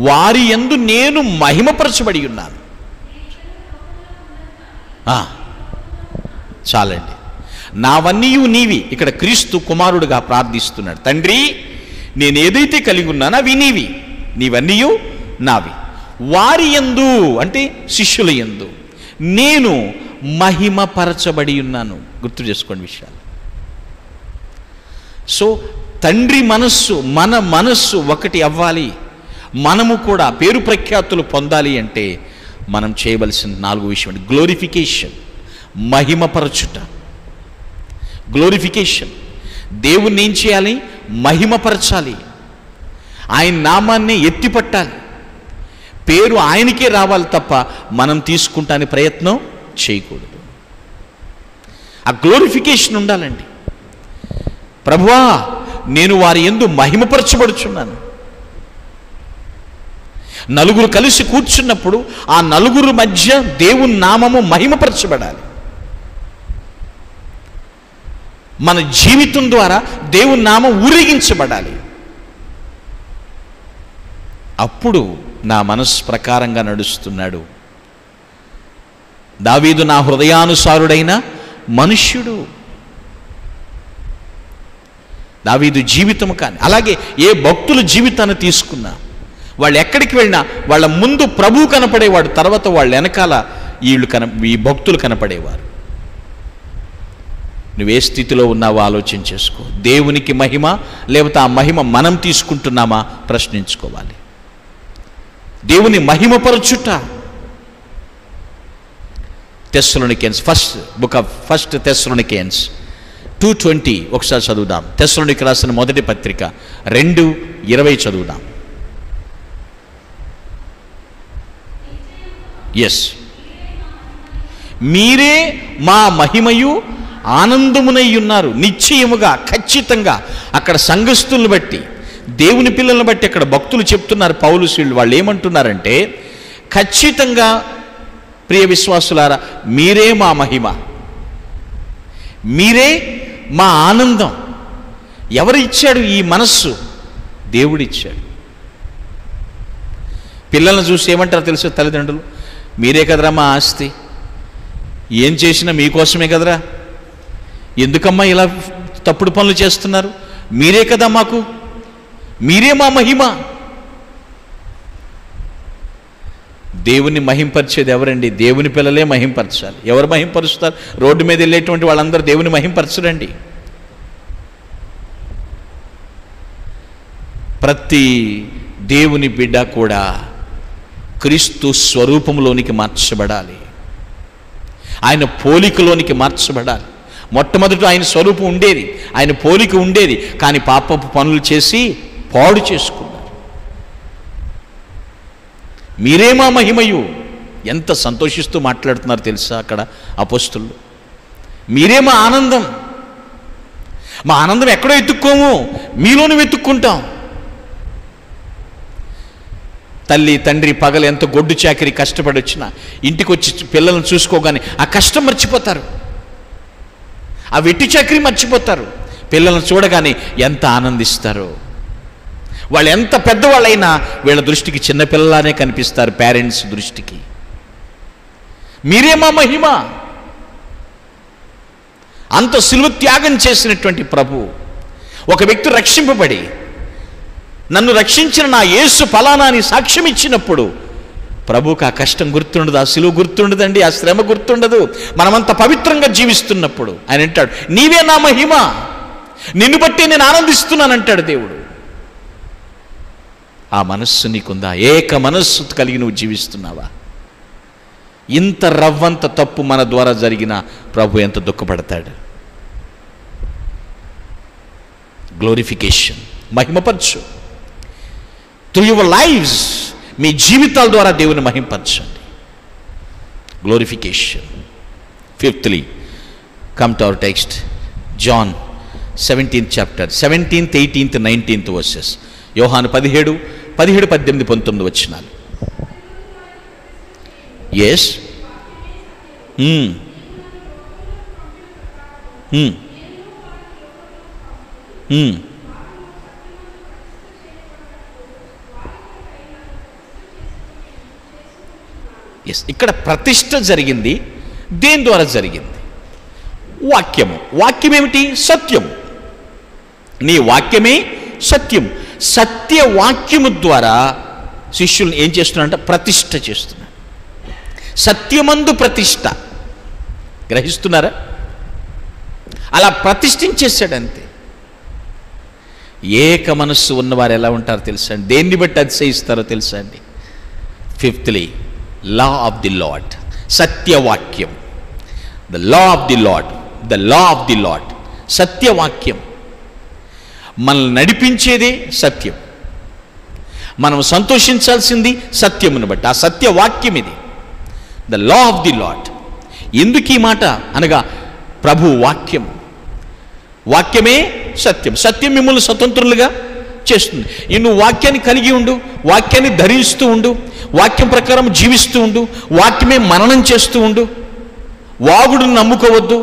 S3: వారి యందు నేను మహిమపరచబడి ఉన్నాను. చాలండి. నావన్నీయు నీవి. ఇక్కడ క్రీస్తు కుమారుడుగా ప్రార్థిస్తున్నాడు. తండ్రి, నేను ఏదైతే కలిగి ఉన్నానో అవి నీవి, నీవన్నీయు నావి. వారి యందు అంటే శిష్యుల యందు నేను మహిమపరచబడి ఉన్నాను. గుర్తు చేసుకోండి విషయాలు. సో తండ్రి మనస్సు, మన మనస్సు ఒకటి అవ్వాలి. మనము కూడా పేరు ప్రఖ్యాతులు పొందాలి అంటే మనం చేయవలసిన 4 విషయం. గ్లోరిఫికేషన్, మహిమపరచుట. గ్లోరిఫికేషన్. దేవుణ్ణి ఏం చేయాలి? మహిమపరచాలి. ఆయన నామాన్ని ఎత్తిపట్టాలి. పేరు ఆయనకే రావాలి తప్ప మనం తీసుకుంటాని ప్రయత్నం చేయకూడదు. ఆ గ్లోరిఫికేషన్ ఉండాలండి. ప్రభువా, నేను వారి యందు మహిమపరచబడుచున్నాను. నలుగురు కలిసి కూర్చున్నప్పుడు ఆ నలుగురు మధ్య దేవుని నామము మహిమపరచబడాలి. మన జీవితం ద్వారా దేవుని నామం ఊరేగించబడాలి. అప్పుడు నా మనస్సు ప్రకారంగా నడుస్తున్నాడు. దావీదు నా హృదయానుసారుడైన మనుష్యుడు. దావీదు జీవితం కానీ, అలాగే ఏ భక్తుల జీవితాన్ని తీసుకున్నా, వాళ్ళు ఎక్కడికి వెళ్ళినా వాళ్ళ ముందు ప్రభు కనపడేవాడు, తర్వాత వాళ్ళ వెనకాల ఈ భక్తులు కనపడేవారు. నువ్వే స్థితిలో ఉన్నావో ఆలోచన చేసుకో. దేవునికి మహిమ, లేకపోతే ఆ మహిమ మనం తీసుకుంటున్నామా ప్రశ్నించుకోవాలి. దేవుని మహిమపరచుట. తెస్సలోనికన్స్, ఫస్ట్ తెస్సలోనికన్స్ 2:20 ఒకసారి చదువుదాం. తెస్సలోనికి రాసిన మొదటి పత్రిక 2:20 చదువుదాం. మీరే మా మహిమయు ఆనందమునై ఉన్నారు. నిశ్చయముగా, ఖచ్చితంగా అక్కడ సంఘస్థులను బట్టి, దేవుని పిల్లలను బట్టి అక్కడ భక్తులు చెప్తున్నారు. పౌలు శీళ్ళు వాళ్ళు ఏమంటున్నారంటే, ఖచ్చితంగా ప్రియ విశ్వాసులారా, మీరే మా మహిమ, మీరే మా ఆనందం. ఎవరు ఇచ్చాడు ఈ మనస్సు? దేవుడిచ్చాడు. పిల్లలను చూసి ఏమంటారో తెలుసు తల్లిదండ్రులు? మీరే కదరా మా ఆస్తి, ఏం చేసినా మీకోసమే కదరా, ఎందుకమ్మా ఇలా తప్పుడు పనులు చేస్తున్నారు? మీరే కదా మాకు, మీరే మా మహిమ. దేవుని మహింపరిచేది ఎవరండి? దేవుని పిల్లలే మహింపరచాలి. ఎవరు మహింపరుస్తారు? రోడ్డు మీద వెళ్ళేటువంటి వాళ్ళందరూ దేవుని మహింపరచరండి. ప్రతి దేవుని బిడ్డ కూడా క్రీస్తు స్వరూపంలోనికి మార్చబడాలి, ఆయన పోలికలోనికి మార్చబడాలి. మొట్టమొదట ఆయన స్వరూపం ఉండేది, ఆయన పోలిక ఉండేది, కానీ పాపపు పనులు చేసి పాడు చేసుకున్నారు. మీరే మా మహిమయు. ఎంత సంతోషిస్తూ మాట్లాడుతున్నారు తెలుసా అక్కడ అపోస్తులు? మీరే మా ఆనందం. మా ఆనందం ఎక్కడో వెతుక్కోము, మీలోనే వెతుక్కుంటాం. తల్లి తండ్రి పగలు ఎంత గొడ్డు చాకిరి కష్టపడి వచ్చినా ఇంటికి వచ్చి పిల్లలను చూసుకోగానే ఆ కష్టం మర్చిపోతారు, ఆ వెట్టి చాకిరి మర్చిపోతారు. పిల్లలను చూడగానే ఎంత ఆనందిస్తారో. వాళ్ళు ఎంత పెద్దవాళ్ళైనా వీళ్ళ దృష్టికి చిన్నపిల్లలానే కనిపిస్తారు, పేరెంట్స్ దృష్టికి. మీరే మా మహిమ. అంత సిలువ త్యాగం చేసినటువంటి ప్రభు, ఒక వ్యక్తి రక్షింపబడి నన్ను రక్షించిన నా యేసు ఫలానా అని సాక్ష్యం ఇచ్చినప్పుడు ప్రభువుకి ఆ కష్టం గుర్తుండదు, ఆ సిలువ గుర్తుండదండి, ఆ శ్రమ గుర్తుండదు. మనమంతా పవిత్రంగా జీవిస్తున్నప్పుడు ఆయన అంటాడు, నీవే నా మహిమ, నిన్ను బట్టి నేను ఆనందిస్తున్నానంటాడు దేవుడు. ఆ మనస్సు నీకుందా? ఏక మనస్సు కలిగి నువ్వు జీవిస్తున్నావా? ఇంత రవ్వంత తప్పు మన ద్వారా జరిగిన ప్రభు ఎంత దుఃఖపడతాడు. గ్లోరిఫికేషన్, మహిమపరచు. త్రూ యువర్ లైవ్స్, మీ జీవితాల ద్వారా దేవుని మహింపరచండి. Glorification. Fifthly, come to our text, John 17th chapter, 17th, 18th, 19th verses. యోహాను 17, 18, 19 వచనాలు. Yes, yes. ఇక్కడ ప్రతిష్ఠ జరిగింది దేని ద్వారా జరిగింది? వాక్యము. వాక్యం ఏమిటి? సత్యం. నీ వాక్యమే సత్యం. సత్యవాక్యము ద్వారా శిష్యుల్ని ఏం చేస్తున్నాడంటే ప్రతిష్ఠ చేస్తున్నాడు. సత్యమందు ప్రతిష్ఠ. గ్రహిస్తున్నారా? అలా ప్రతిష్ఠించేశాడంతే. ఏక మనస్సు ఉన్నవారు ఎలా ఉంటారో తెలుసా అండి? దేన్ని బట్టి అతిశయిస్తారో తెలుసా అండి? Fifthly, law of the Lord. సత్యవాక్యం. The law of the Lord, the law of the Lord. సత్యవాక్యం మనల్ని నడిపించేదే సత్యం. మనం సంతోషించాల్సింది సత్యమును బట్టి. ఆ సత్యవాక్యం ఇది, the law of the lord. ఎందుకు ఈ మాట అనగా ప్రభు వాక్యం. వాక్యమే సత్యం. సత్యం మిమ్మల్ని స్వతంత్రులుగా చేస్తుంది. నువ్వు వాక్యాన్ని కలిగి ఉండు, వాక్యాన్ని ధరిస్తూ ఉండు, వాక్యం ప్రకారం జీవిస్తూ ఉండు, వాక్యమే మననం చేస్తూ ఉండు. వాగుడును నమ్ముకోవద్దు,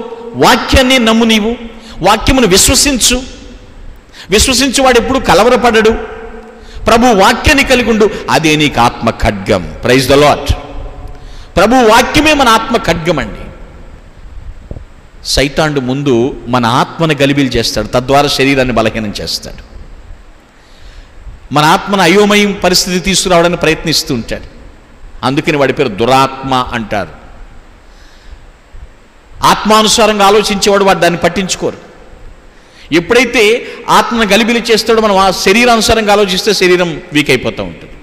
S3: వాక్యాన్ని నమ్ము. నీవు వాక్యమును విశ్వసించు. విశ్వసించువాడు ఎప్పుడు కలవరపడడు. ప్రభు వాక్యాన్ని కలిగి ఉండు, అదే నీకు ఆత్మ ఖడ్గం. Praise the lord. ప్రభు వాక్యమే మన ఆత్మ ఖడ్గం అండి. సైతానుడు ముందు మన ఆత్మను గలిబిలి చేస్తాడు, తద్వారా శరీరాన్ని బలహీనం చేస్తాడు. మన ఆత్మను అయోమయం పరిస్థితి తీసుకురావడానికి ప్రయత్నిస్తూ ఉంటాడు. అందుకని వాడి పేరు దురాత్మ అంటారు. ఆత్మానుసారంగా ఆలోచించేవాడు వాడు దాన్ని పట్టించుకోరు. ఎప్పుడైతే ఆత్మను గలిబిలి చేస్తాడో మనం ఆ శరీరానుసారంగా ఆలోచిస్తే శరీరం వీక్ అయిపోతూ ఉంటుంది.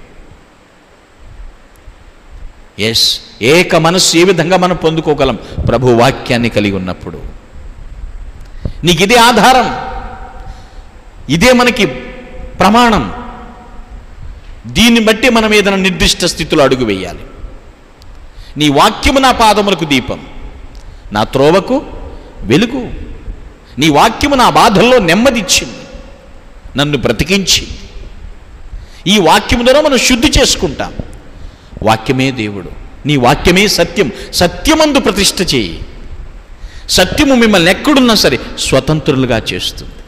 S3: ఎస్, ఏక మనస్సు ఏ విధంగా మనం పొందుకోగలం? ప్రభు వాక్యాన్ని కలిగి ఉన్నప్పుడు. నీకు ఇదే ఆధారం, ఇదే మనకి ప్రమాణం. దీన్ని బట్టి మనం ఏదైనా నిర్దిష్ట స్థితిలో అడుగు వేయాలి. నీ వాక్యము నా పాదములకు దీపం, నా త్రోవకు వెలుగు. నీ వాక్యము నా బాధల్లో నెమ్మదిచ్చింది, నన్ను బ్రతికించింది. ఈ వాక్యము ద్వారా మనం శుద్ధి చేసుకుంటాం. వాక్యమే దేవుడు, నీ వాక్యమే సత్యం. సత్యమందు ప్రతిష్ఠ చేయి. సత్యము మిమ్మల్ని ఎక్కడున్నా సరే స్వతంత్రులుగా చేస్తుంది.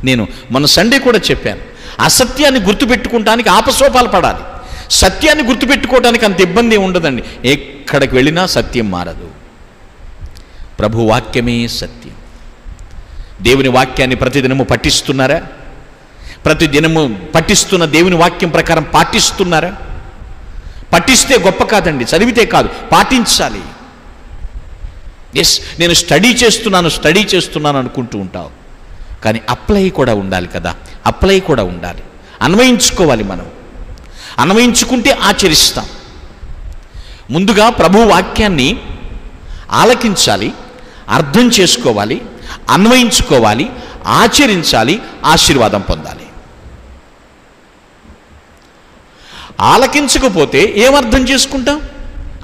S3: నేను మన సండే కూడా చెప్పాను, అసత్యాన్ని గుర్తుపెట్టుకుంటానికి ఆపసోపాలు పడాలి. సత్యాన్ని గుర్తుపెట్టుకోవడానికి అంత ఇబ్బంది ఉండదండి. ఎక్కడికి వెళ్ళినా సత్యం మారదు. ప్రభు వాక్యమే సత్యం. దేవుని వాక్యాన్ని ప్రతిదినము పఠిస్తున్నారా? ప్రతిదినము పఠిస్తున్న దేవుని వాక్యం ప్రకారం పాటిస్తున్నారా? పఠిస్తే గొప్ప కాదండి, చదివితే కాదు, పాటించాలి. ఎస్, నేను స్టడీ చేస్తున్నాను అనుకుంటూ ఉంటావు, కానీ అప్లై కూడా ఉండాలి కదా. అప్లై కూడా ఉండాలి, అన్వయించుకోవాలి. మనం అన్వయించుకుంటే ఆచరిస్తాం. ముందుగా ప్రభు వాక్యాన్ని ఆలకించాలి, అర్థం చేసుకోవాలి, అన్వయించుకోవాలి, ఆచరించాలి, ఆశీర్వాదం పొందాలి. ఆలకించకపోతే ఏమర్థం చేసుకుంటాం?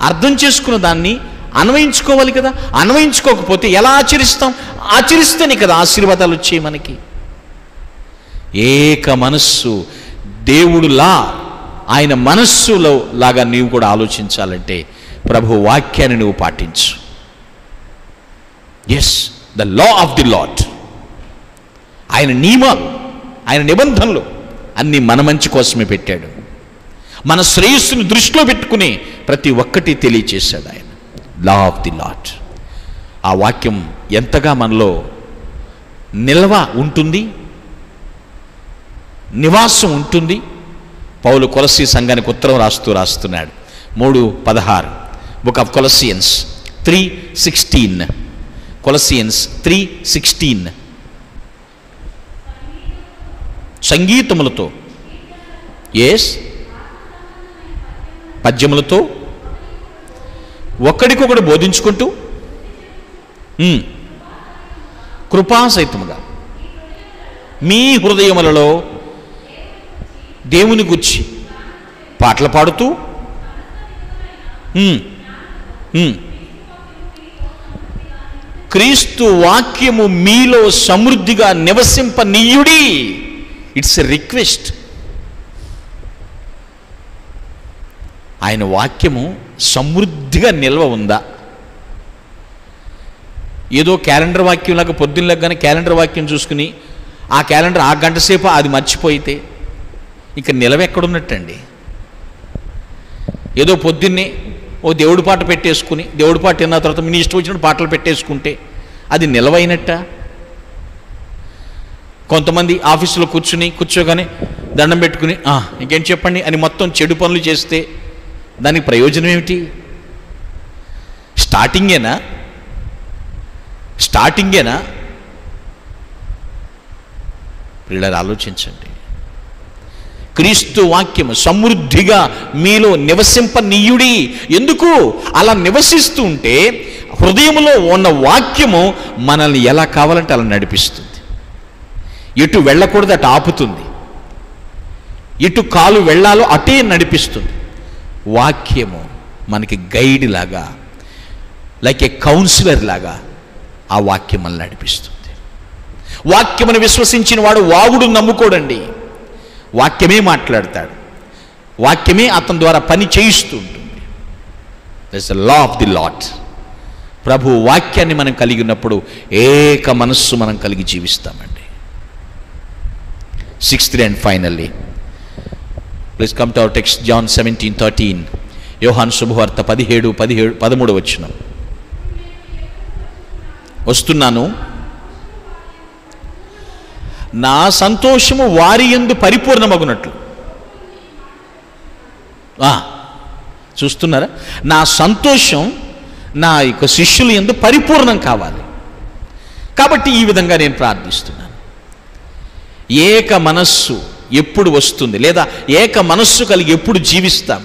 S3: అర్థం చేసుకున్న దాన్ని అన్వయించుకోవాలి కదా. అన్వయించుకోకపోతే ఎలా ఆచరిస్తాం? ఆచరిస్తేనే కదా ఆశీర్వాదాలు వచ్చాయి మనకి. ఏక మనస్సు, దేవుడులా ఆయన మనస్సులో లాగా నీవు కూడా ఆలోచించాలంటే ప్రభు వాక్యాన్ని నువ్వు పాటించు. Yes, the law of the Lord. ఆయన నియమాలు, ఆయన నిబంధనలు అన్నీ మన మంచి కోసమే పెట్టాడు. మన శ్రేయస్సును దృష్టిలో పెట్టుకుని ప్రతి ఒక్కటి తెలియచేశాడు ఆయన. లా ఆఫ్ ది లార్డ్. ఆ వాక్యం ఎంతగా మనలో నిల్వ ఉంటుంది, నివాసం ఉంటుంది. పౌలు కొలస్సీ సంఘానికి ఉత్తరం రాస్తున్నాడు. 3:16 బుక్ ఆఫ్ కొలసియన్స్ 3:16. కొలసియన్స్ 3:16. సంగీతములతో, ఎస్, పద్యములతో ఒకడికొకడు బోధించుకుంటూ కృపాసహితముగా మీ హృదయములలో దేవుని గురించి పాటలు పాడుతూ క్రీస్తు వాక్యము మీలో సమృద్ధిగా నివసింపనీయుడి. It's a request. ఆయన వాక్యము సమృద్ధిగా నిల్వ ఉందా? ఏదో క్యాలెండర్ వాక్యంలాగా పొద్దున్నలాగానే క్యాలెండర్ వాక్యం చూసుకుని ఆ క్యాలెండర్ ఆ గంట సేపు అది మర్చిపోయితే ఇక నిలవ ఎక్కడున్నట్టండి? ఏదో పొద్దున్నే ఓ దేవుడి పాట పెట్టేసుకుని దేవుడి పాట విన్న తర్వాత మీ ఇష్టం వచ్చిన పాటలు పెట్టేసుకుంటే అది నిలవైనట్ట? కొంతమంది ఆఫీసులో కూర్చోగానే దండం పెట్టుకుని ఇంకేం చెప్పండి అని మొత్తం చెడు పనులు చేస్తే దానికి ప్రయోజనం ఏమిటి? స్టార్టింగేనా? పిల్లలు ఆలోచించండి. క్రీస్తు వాక్యము సమృద్ధిగా మీలో నివసింపనీయుడి. ఎందుకు అలా నివసిస్తూ ఉంటే హృదయంలో ఉన్న వాక్యము మనల్ని ఎలా కావాలంటే అలా నడిపిస్తుంది. ఎటు వెళ్ళకూడదు అటు ఆపుతుంది, ఎటు కాలు వెళ్ళాలో అటే నడిపిస్తుంది. వాక్యము మనకి గైడ్ లాగా, లైక్ ఏ కౌన్సిలర్ లాగా ఆ వాక్యం మనల్ని నడిపిస్తుంది. వాక్యమును విశ్వసించిన వాడు వాగుడు నమ్ముకోడండి. వాక్యమే మాట్లాడతాడు, వాక్యమే అతని ద్వారా పని చేయిస్తూ ఉంటుంది. That's the law of the Lord. ప్రభు వాక్యాన్ని మనం కలిగి ఉన్నప్పుడు ఏక మనస్సు మనం కలిగి జీవిస్తామండి. 6th and finally, please come to our text, John 17:13. యోహాను శుభవార్త 17:13 వచనం. వస్తున్నాను, నా సంతోషము వారి యందు పరిపూర్ణమగునట్లు. చూస్తున్నారా? నా సంతోషం నా యొక్క శిష్యులు యందు పరిపూర్ణం కావాలి. కాబట్టి ఈ విధంగా నేను ప్రార్థిస్తున్నాను. ఏక మనస్సు ఎప్పుడు వస్తుంది, లేదా ఏక మనస్సు కలిగి ఎప్పుడు జీవిస్తాం?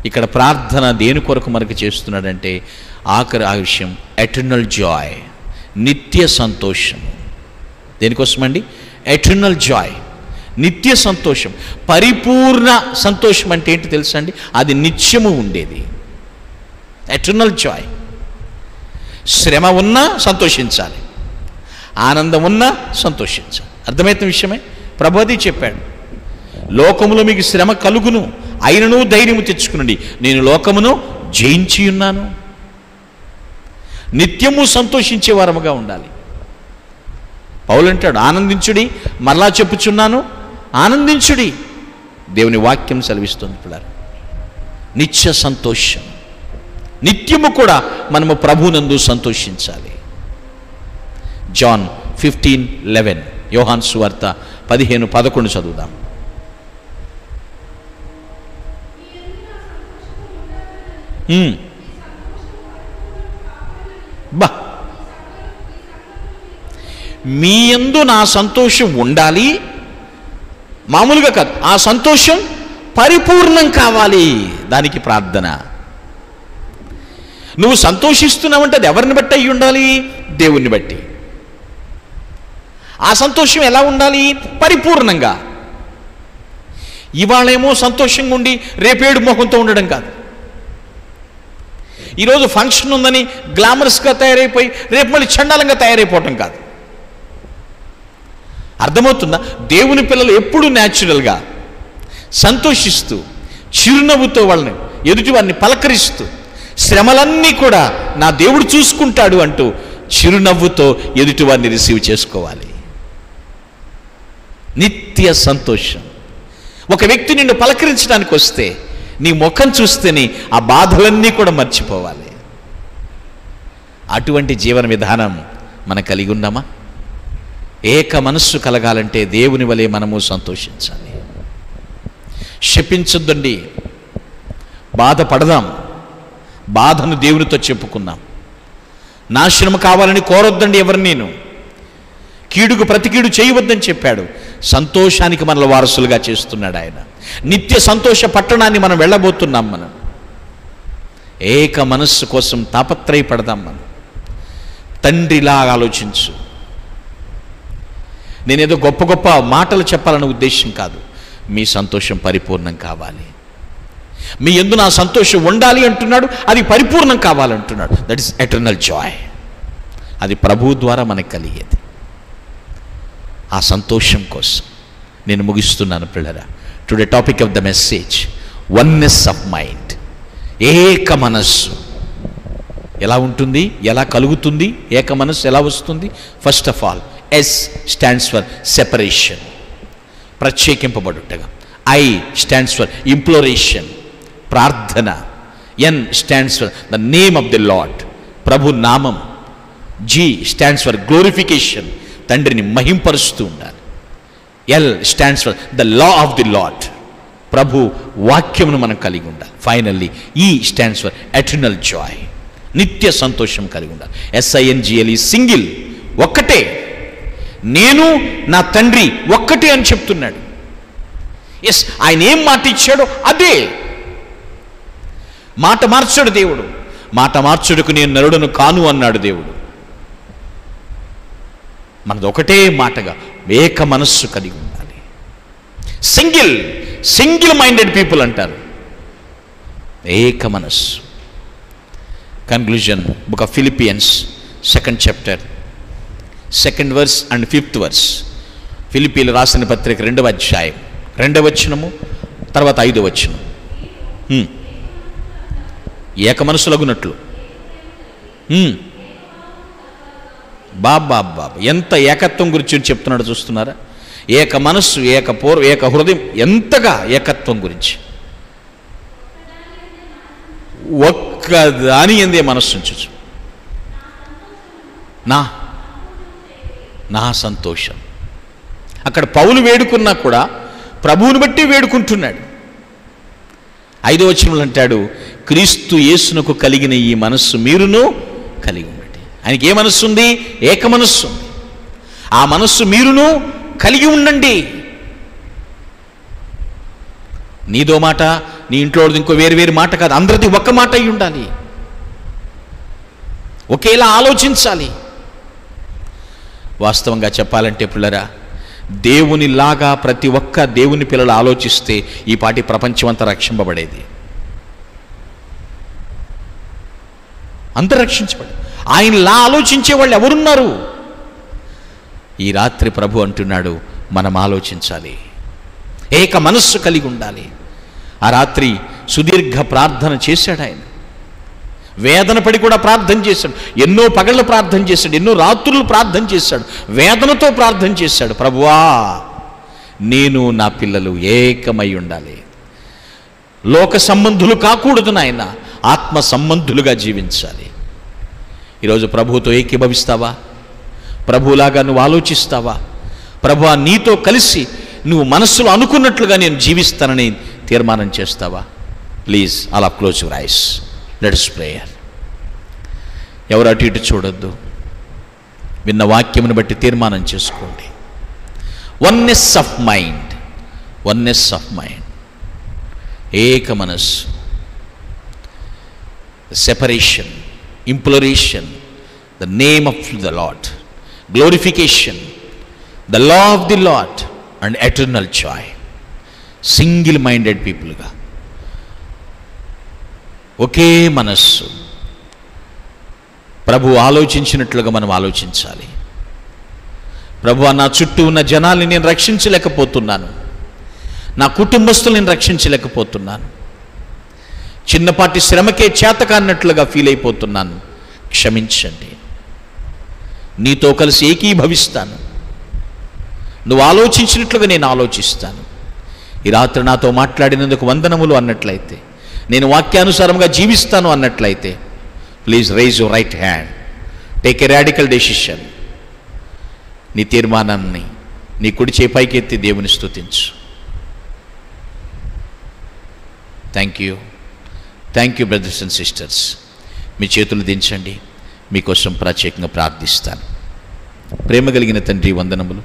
S3: ఇక్కడ ప్రార్థన దేని కొరకు మనకు చేస్తున్నాడంటే ఆఖరి ఆ విషయం ఎటర్నల్ జాయ్, నిత్య సంతోషం. దేనికోసమండి? ఎటర్నల్ జాయ్, నిత్య సంతోషం. పరిపూర్ణ సంతోషం అంటే ఏంటి తెలుసా అండి? అది నిత్యము ఉండేది. Eternal Joy. శ్రమ ఉన్నా సంతోషించాలి, ఆనందం ఉన్నా సంతోషించాలి. అర్థమవుతున్న విషయమే. ప్రభు అది చెప్పాడు, లోకములో మీకు శ్రమ కలుగును, అయినను ధైర్యము తెచ్చుకునండి, నేను లోకమును జయించి ఉన్నాను. నిత్యము సంతోషించే వారముగా ఉండాలి. పౌలు అంటాడు, ఆనందించుడి, మరలా చెప్పుచున్నాను ఆనందించుడి. దేవుని వాక్యం సెలవిస్తుంది పిల్లలు. నిత్య సంతోషం, నిత్యము కూడా మనము ప్రభునందు సంతోషించాలి. జాన్ 15:11, యోహాను సువార్త 15:11 చదువుదాం. బా, మీ యందు నా సంతోషం ఉండాలి, మామూలుగా కాదు, ఆ సంతోషం పరిపూర్ణం కావాలి. దానికి ప్రార్థన. నువ్వు సంతోషిస్తున్నావంటే అది ఎవరిని బట్టి అయి ఉండాలి? దేవుణ్ణి బట్టి. ఆ సంతోషం ఎలా ఉండాలి? పరిపూర్ణంగా. ఇవాళేమో సంతోషంగా ఉండి రేపేడు మొహంతో ఉండడం కాదు. ఈరోజు ఫంక్షన్ ఉందని గ్లామరస్గా తయారైపోయి రేపు మళ్ళీ చండాలంగా తయారైపోవటం కాదు. అర్థమవుతుందా? దేవుని పిల్లలు ఎప్పుడూ న్యాచురల్గా సంతోషిస్తూ చిరునవ్వుతో వాళ్ళని ఎదుటి వారిని పలకరిస్తూ, శ్రమలన్నీ కూడా నా దేవుడు చూసుకుంటాడు అంటూ చిరునవ్వుతో ఎదుటి వారిని రిసీవ్ చేసుకోవాలి. నిత్య సంతోషం. ఒక వ్యక్తి నిన్ను పలకరించడానికి వస్తే నీ ముఖం చూస్తేనే ఆ బాధలన్నీ కూడా మర్చిపోవాలి. అటువంటి జీవన విధానం మనం కలిగి ఉన్నామా? ఏక మనస్సు కలగాలంటే దేవుని వలె మనము సంతోషించాలి. శపించొద్దండి, బాధపడదాం, బాధను దేవునితో చెప్పుకున్నాం. నాశనం కావాలని కోరొద్దండి ఎవరిని. నేను కీడుకు ప్రతి కీడు చేయవద్దని చెప్పాడు. సంతోషానికి మనల్ని వారసులుగా చేస్తున్నాడు ఆయన. నిత్య సంతోష పట్టణాన్ని మనం వెళ్ళబోతున్నాం. మనం ఏక మనస్సు కోసం తాపత్రయపడదాం. మనం తండ్రిలా ఆలోచించు. నేనేదో గొప్ప గొప్ప మాటలు చెప్పాలన్న ఉద్దేశం కాదు. మీ సంతోషం పరిపూర్ణం కావాలి. మీ యందు నా సంతోషం ఉండాలి అంటున్నాడు, అది పరిపూర్ణం కావాలంటున్నాడు. That is eternal Joy. అది ప్రభువు ద్వారా మనకు కలిగేది. ఆ సంతోషం కోసం నేను ముగిస్తున్నాను పిల్లరా. Today topic of the message, oneness of mind. ఏక మనస్సు ఎలా ఉంటుంది, ఎలా కలుగుతుంది? ఏక మనస్సు ఎలా వస్తుంది? First of all, S stands for separation, ప్రత్యేకింపబడుటగా. ఐ స్టాండ్స్ ఫర్ ఇంప్లోరేషన్, ప్రార్థన. N stands for the name of the Lord, ప్రభు నామం. జీ స్టాండ్స్ ఫర్ గ్లోరిఫికేషన్, తండ్రిని మహింపరుస్తూ ఉండాలి. L stands for the law of the Lord, ప్రభు వాక్యమును మనం కలిగి ఉండాలి. ఫైనల్లీ ఈ స్టాండ్స్ ఫర్ ఎటర్నల్ జాయ్, నిత్య సంతోషం కలిగి ఉండాలి. SINGLE, సింగిల్, ఒక్కటే. నేను నా తండ్రి ఒక్కటే అని చెప్తున్నాడు. ఎస్, ఆయన ఏం మాట ఇచ్చాడో అదే. మాట మార్చాడు దేవుడు. మాట మార్చుడుకు నేను నరుడను కాను అన్నాడు దేవుడు. మనది ఒకటే మాటగా ఏక మనస్సు కలిగి ఉండాలి. సింగిల్ మైండెడ్ పీపుల్ అంటారు. ఏక మనస్సు. Conclusion, book of Philippians 2nd chapter 2nd verse and 5th verse. ఫిలిప్పీలు రాసిన పత్రిక 2వ అధ్యాయం 2వ వచనము, తర్వాత 5వ వచనం. ఏక మనసులగునట్లు. బాబా ఎంత ఏకత్వం గురించి చెప్తున్నాడు చూస్తున్నారా? ఏక మనస్సు, ఏక హృదయం, ఎంతగా ఏకత్వం గురించి. ఒక్కదాని ఎందే మనస్సు ఉంచు. నా సంతోషం. అక్కడ పౌలు వేడుకున్నా కూడా ప్రభువుని బట్టి వేడుకుంటున్నాడు. 5వ వచనంలో అంటాడు, క్రీస్తు యేసునకు కలిగిన ఈ మనస్సు మీరును కలిగి ఉండండి. ఆయనకి ఏ మనస్సు ఉంది? ఏక మనస్సు ఉంది. ఆ మనస్సు మీరును కలిగి ఉండండి. నీదో మాట, నీ ఇంట్లో ఇంకో వేరు మాట కాదు, అందరిది ఒక్క మాట అయి ఉండాలి. ఒకేలా ఆలోచించాలి. వాస్తవంగా చెప్పాలంటే పిల్లరా, దేవునిలాగా ప్రతి ఒక్క దేవుని పిల్లలు ఆలోచిస్తే ఈ పాటి ప్రపంచం అంతా రక్షింపబడేది. అంత రక్షించబడి ఆయనలా ఆలోచించే వాళ్ళు ఎవరున్నారు? ఈ రాత్రి ప్రభు అంటున్నాడు, మనం ఆలోచించాలి, ఏక మనస్సు కలిగి ఉండాలి. ఆ రాత్రి సుదీర్ఘ ప్రార్థన చేశాడు. ఆయన వేదన పడి కూడా ప్రార్థన చేశాడు. ఎన్నో పగళ్ళు ప్రార్థన చేశాడు, ఎన్నో రాత్రులు ప్రార్థన చేశాడు, వేదనతో ప్రార్థన చేశాడు. ప్రభువా, నేను నా పిల్లలు ఏకమై ఉండాలి, లోక సంబంధులు కాకూడదు నాయన, ఆత్మ సంబంధులుగా జీవించాలి. ఈరోజు ప్రభువుతో ఏకీభవిస్తావా? ప్రభువులాగా నువ్వు ఆలోచిస్తావా? ప్రభువా, నీతో కలిసి నువ్వు మనస్సులో అనుకున్నట్లుగా నేను జీవిస్తానని తీర్మానం చేస్తావా? ప్లీజ్ అలా close your eyes, let's prayer. ఎవరు అటు ఇటు చూడొద్దు. విన్న వాక్యమును బట్టి తీర్మానం చేసుకోండి. Oneness of mind, oneness of mind, ఏక మనస్సు. Separation, imploration, the name of the Lord, glorification, the law of the Lord, and eternal joy. Single minded పీపుల్గా, ఒకే మనస్సు. ప్రభు ఆలోచించినట్లుగా మనం ఆలోచించాలి. ప్రభు, నా చుట్టూ ఉన్న జనాల్ని నేను రక్షించలేకపోతున్నాను, నా కుటుంబస్తుల్ని నేను రక్షించలేకపోతున్నాను, చిన్నపాటి శ్రమకే చేతకాన్నట్లుగా ఫీల్ అయిపోతున్నాను, క్షమించండి. నీతో కలిసి ఏకీభవిస్తాను, నువ్వు ఆలోచించినట్లుగా నేను ఆలోచిస్తాను. ఈ రాత్రి నాతో మాట్లాడినందుకు వందనములు అన్నట్లయితే, నేను వాక్యానుసారంగా జీవిస్తాను అన్నట్లయితే, please raise your right hand, take a radical decision. నీ తీర్మానాన్ని నీ కుడి చేయి పైకెత్తి దేవుని స్తుతించు. Thank you, thank you brothers and sisters. మీ చేతులు దించండి, మీకోసం ప్రత్యేకంగా ప్రార్థిస్తాను. ప్రేమ కలిగిన తండ్రి, వందనములు.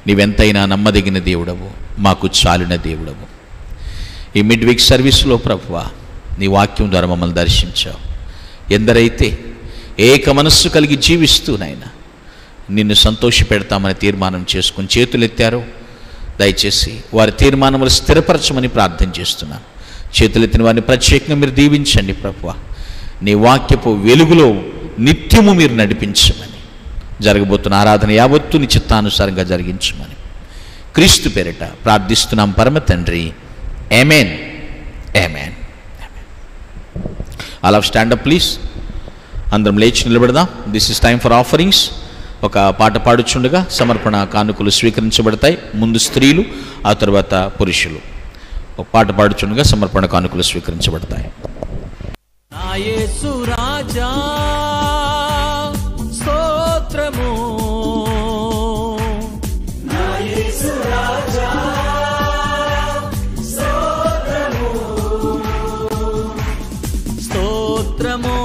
S3: నీవెంతైనా నమ్మదగిన దేవుడవు, మాకు చాలిన దేవుడవు. ఈ మిడ్ వీక్ సర్వీస్లో ప్రభువా, నీ వాక్యం ద్వారా మమ్మల్ని దర్శించావు. ఎందరైతే ఏక మనస్సు కలిగి జీవిస్తూ నాయన నిన్ను సంతోషపెడతామని తీర్మానం చేసుకుని చేతులెత్తారో, దయచేసి వారి తీర్మానములు స్థిరపరచమని ప్రార్థన చేస్తున్నాను. చేతులెత్తిన వారిని ప్రత్యేకంగా మీరు దీవించండి ప్రభువా. నీ వాక్యపు వెలుగులో నిత్యము మీరు నడిపించమని, జరగబోతున్న ఆరాధన యావత్తు నీ చిత్తానుసారంగా జరిగించమని క్రీస్తు పేరిట ప్రార్థిస్తున్నాం పరమ తండ్రి. ఆమేన్, ఆమేన్. All of stand up please. అందరం లేచి నిలబడదాం. This is time for offerings. ఒక పాట పాడుచుండగా సమర్పణ కానుకలు స్వీకరించబడతాయి. ముందు స్త్రీలు, ఆ తర్వాత పురుషులు. ఒక పాట పాడుచుండగా సమర్పణ కానుకలు స్వీకరించబడతాయి.
S4: నా యేసు రాజా స్తోత్రము, నా యేసు రాజా స్తోత్రము, స్తోత్రము,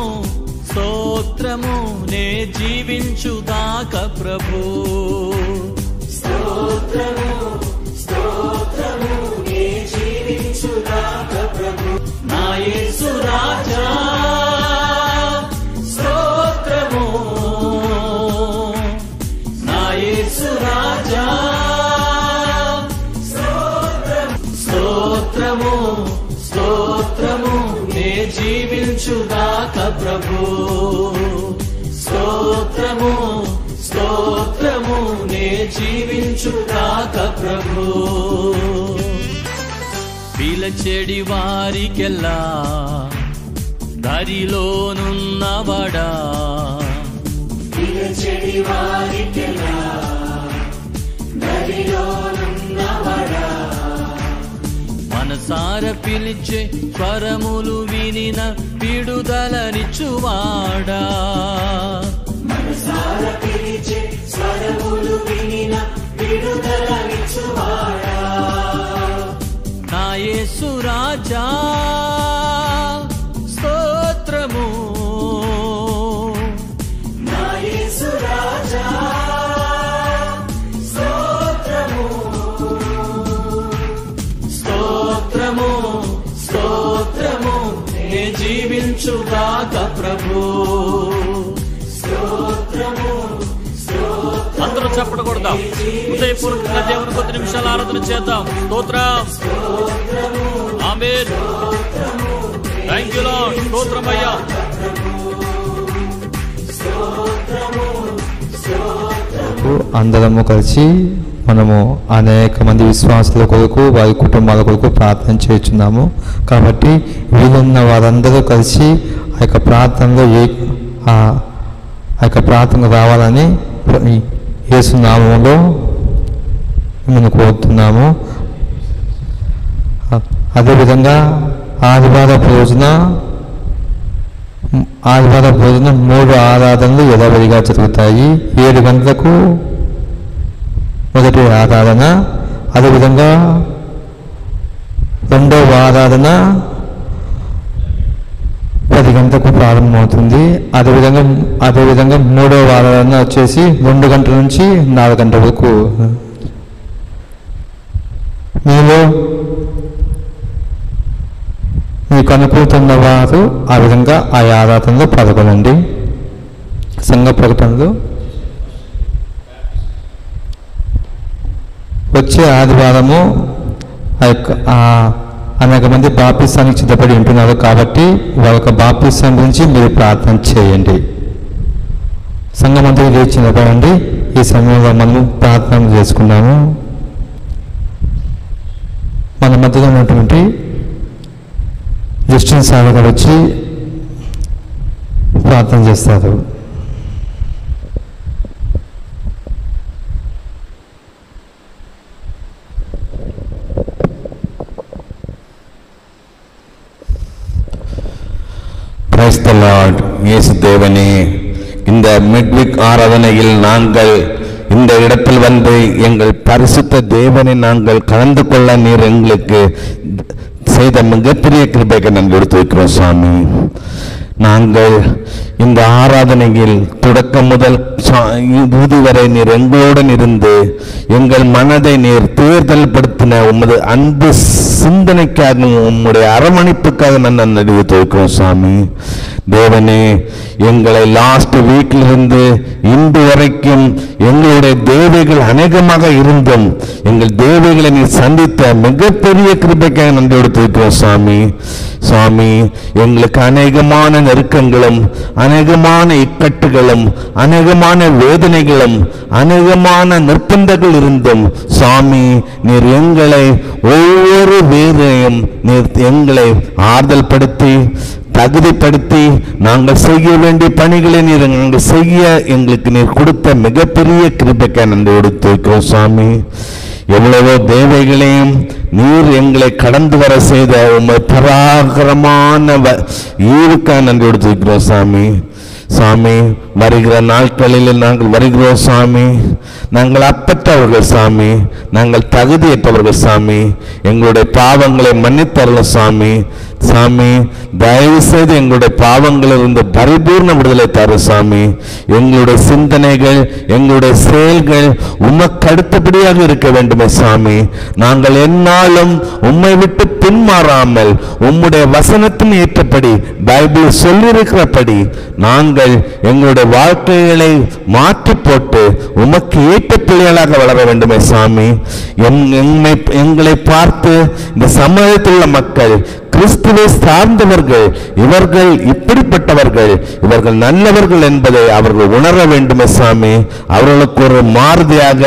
S4: స్తోత్రము. నే జీవించుదాకా ప్రభు, స్తోత్రము, స్తోత్రము. నే జీవించుదాకా ప్రభు. నా యేసు రాజా స్తోత్రము, నా యేసు రాజా స్తోత్రము, స్తోత్రము, స్తోత్రము. నే జీవించుదాకా ప్రభు, స్తోత్రము, స్తోత్రము. నే జీవించుదాకా ప్రభు. పిలచెడి వారికెల్లా దారిలోనున్నవాడా, పిలచెడి వారికెల్లా దారిలోనున్నవాడా, మనసార పిలిచే స్వరములు వినిన విడుదలనిచ్చువాడా, మనసార పిలిచే స్వరములు వినిన విడుదలనిచ్చువాడా. నా యేసు రాజా ఫలించుగాక ప్రభు. అందరూ చప్పట కొడదాం. హృదయపూర్వకంగా దేవుని కొద్ది నిమిషాలు ఆరాధన చేద్దాం. స్తోత్రం. ఆమేన్. Thank you Lord. స్తోత్రం అయ్యా.
S1: అందరము కలిసి మనము అనేక మంది విశ్వాసుల కొరకు వారి కుటుంబాల కొరకు ప్రార్థన చేస్తున్నాము. కాబట్టి వీలున్న వారందరూ కలిసి ఆ యొక్క ప్రార్థనలో ఆ యొక్క ప్రార్థన రావాలని యేసు నామములో మనం కోరుతున్నాము. అదేవిధంగా ఆదివారం రోజున 3 ఆరాధనలు యథావిధిగా జరుగుతాయి. 7 గంటలకు మొదటి ఆరాధన, అదేవిధంగా రెండవ ఆరాధన 10 గంటలకు ప్రారంభమవుతుంది. అదేవిధంగా మూడవ ఆరాధన వచ్చేసి 2 గంటల నుంచి 4 గంటల వరకు. మీలో మీకు అనుకూలుతున్న వారు ఆ విధంగా ఆ ఆరాధనలో పాల్గొనండి. సంఘ ప్రకటనలు వచ్చే ఆదివారము అనేక మంది బాప్తిసానికి సిద్ధపడి ఉంటున్నారు. కాబట్టి వాళ్ళ బాప్తిసం గురించి మీరు ప్రార్థన చేయండి. సంఘమంతా లేచి నిలబడండి. ఈ సమయంలో మనము ప్రార్థన చేసుకున్నాము. మన మధ్యలో ఉన్నటువంటి జస్టిన్ సార్ గారు వచ్చి ప్రార్థన చేస్తారు.
S5: Praise the Lord. இயேசு தேவனே, இந்த மிட்விக் ஆராதனையில் நாங்கள் இந்த இடத்தில் வந்து எங்கள் பரிசுத்த தேவனை நாங்கள் கலந்து கொள்ள நீர் எங்களுக்கு செய்த மிகப்பெரிய கிருபைக்கு நாங்கள் எடுத்து வைக்கிறோம் சுவாமி. நாங்கள் இந்த ஆராதனையில் தொடக்கம் முதல் இறுதி வரை நீர் எங்களுடன் இருந்து எங்கள் மனதை நீர் தேர்தல் படுத்தின உமது அன்பு சிந்தனைக்காக உம்முடைய அரவணைப்புக்காக நான் நடித்து வைக்கிறோம் சுவாமி. தேவனே, எங்களை லாஸ்ட் வீக்கிலிருந்து இன்று வரைக்கும் எங்களுடைய தேவைகள் அநேகமாக இருந்தும் எங்கள் தேவைகளை நீ சந்தித்த மிகப்பெரிய கிருபைக்காக நன்றி எடுத்திருக்கிறோம் சுவாமி. சுவாமி, எங்களுக்கு அநேகமான நெருக்கங்களும் அநேகமான இக்கட்டுகளும் அநேகமான வேதனைகளும் அநேகமான நிர்பந்தங்கள் இருந்தும் சுவாமி, நீர் எங்களை ஒவ்வொரு வேதனையும் நீர் எங்களை ஆறுதல் படுத்தி தகுதிப்படுத்தி நாங்கள் செய்ய வேண்டிய பணிகளை நீர் நாங்கள் செய்ய எங்களுக்கு நீர் கொடுத்த மிகப்பெரிய கிருபைக்காக நன்றி எடுத்து வைக்கிறோம் சுவாமி. எவ்வளவோ தேவைகளையும் நீர் எங்களை கடந்து வர செய்த உங்கள் பராகரமான ஈவுக்காக நன்றி எடுத்து வைக்கிறோம் சாமி. சாமி, வருகிற நாட்களில் நாங்கள் வருகிறோம் சாமி. நாங்கள் அப்பற்றவர்கள் சாமி, நாங்கள் தகுதியற்றவர்கள் சாமி. எங்களுடைய பாவங்களை மன்னித்தரலாம் சாமி. சாமி, தயவு செய்து எங்களுடைய பாவங்களிலிருந்து பரிபூர்ண விடுதலை தரும் சாமி. எங்களுடைய சிந்தனைகள் எங்களுடைய செயல்கள் உமக்கு அடுத்தபடியாக இருக்க வேண்டுமே சாமி. நாங்கள் எந்நாளும் உம்மை விட்டு பின்மாறாமல் உம்முடைய வசனத்தின் ஏற்றபடி பைபிள் சொல்லியிருக்கிறபடி நாங்கள் எங்களுடைய வாழ்க்கைகளை மாற்றி போட்டு உமக்கு ஏற்ற பிள்ளைகளாக வளர வேண்டுமே சாமி. எங்களை பார்த்து இந்த சமூகத்தில் உள்ள மக்கள் கிறிஸ்துவை சார்ந்தவர்கள், இவர்கள் இப்படிப்பட்டவர்கள், இவர்கள் நல்லவர்கள் என்பதை அவர்கள் உணர வேண்டுமே சாமி. அவர்களுக்கு ஒரு மாறுதியாக,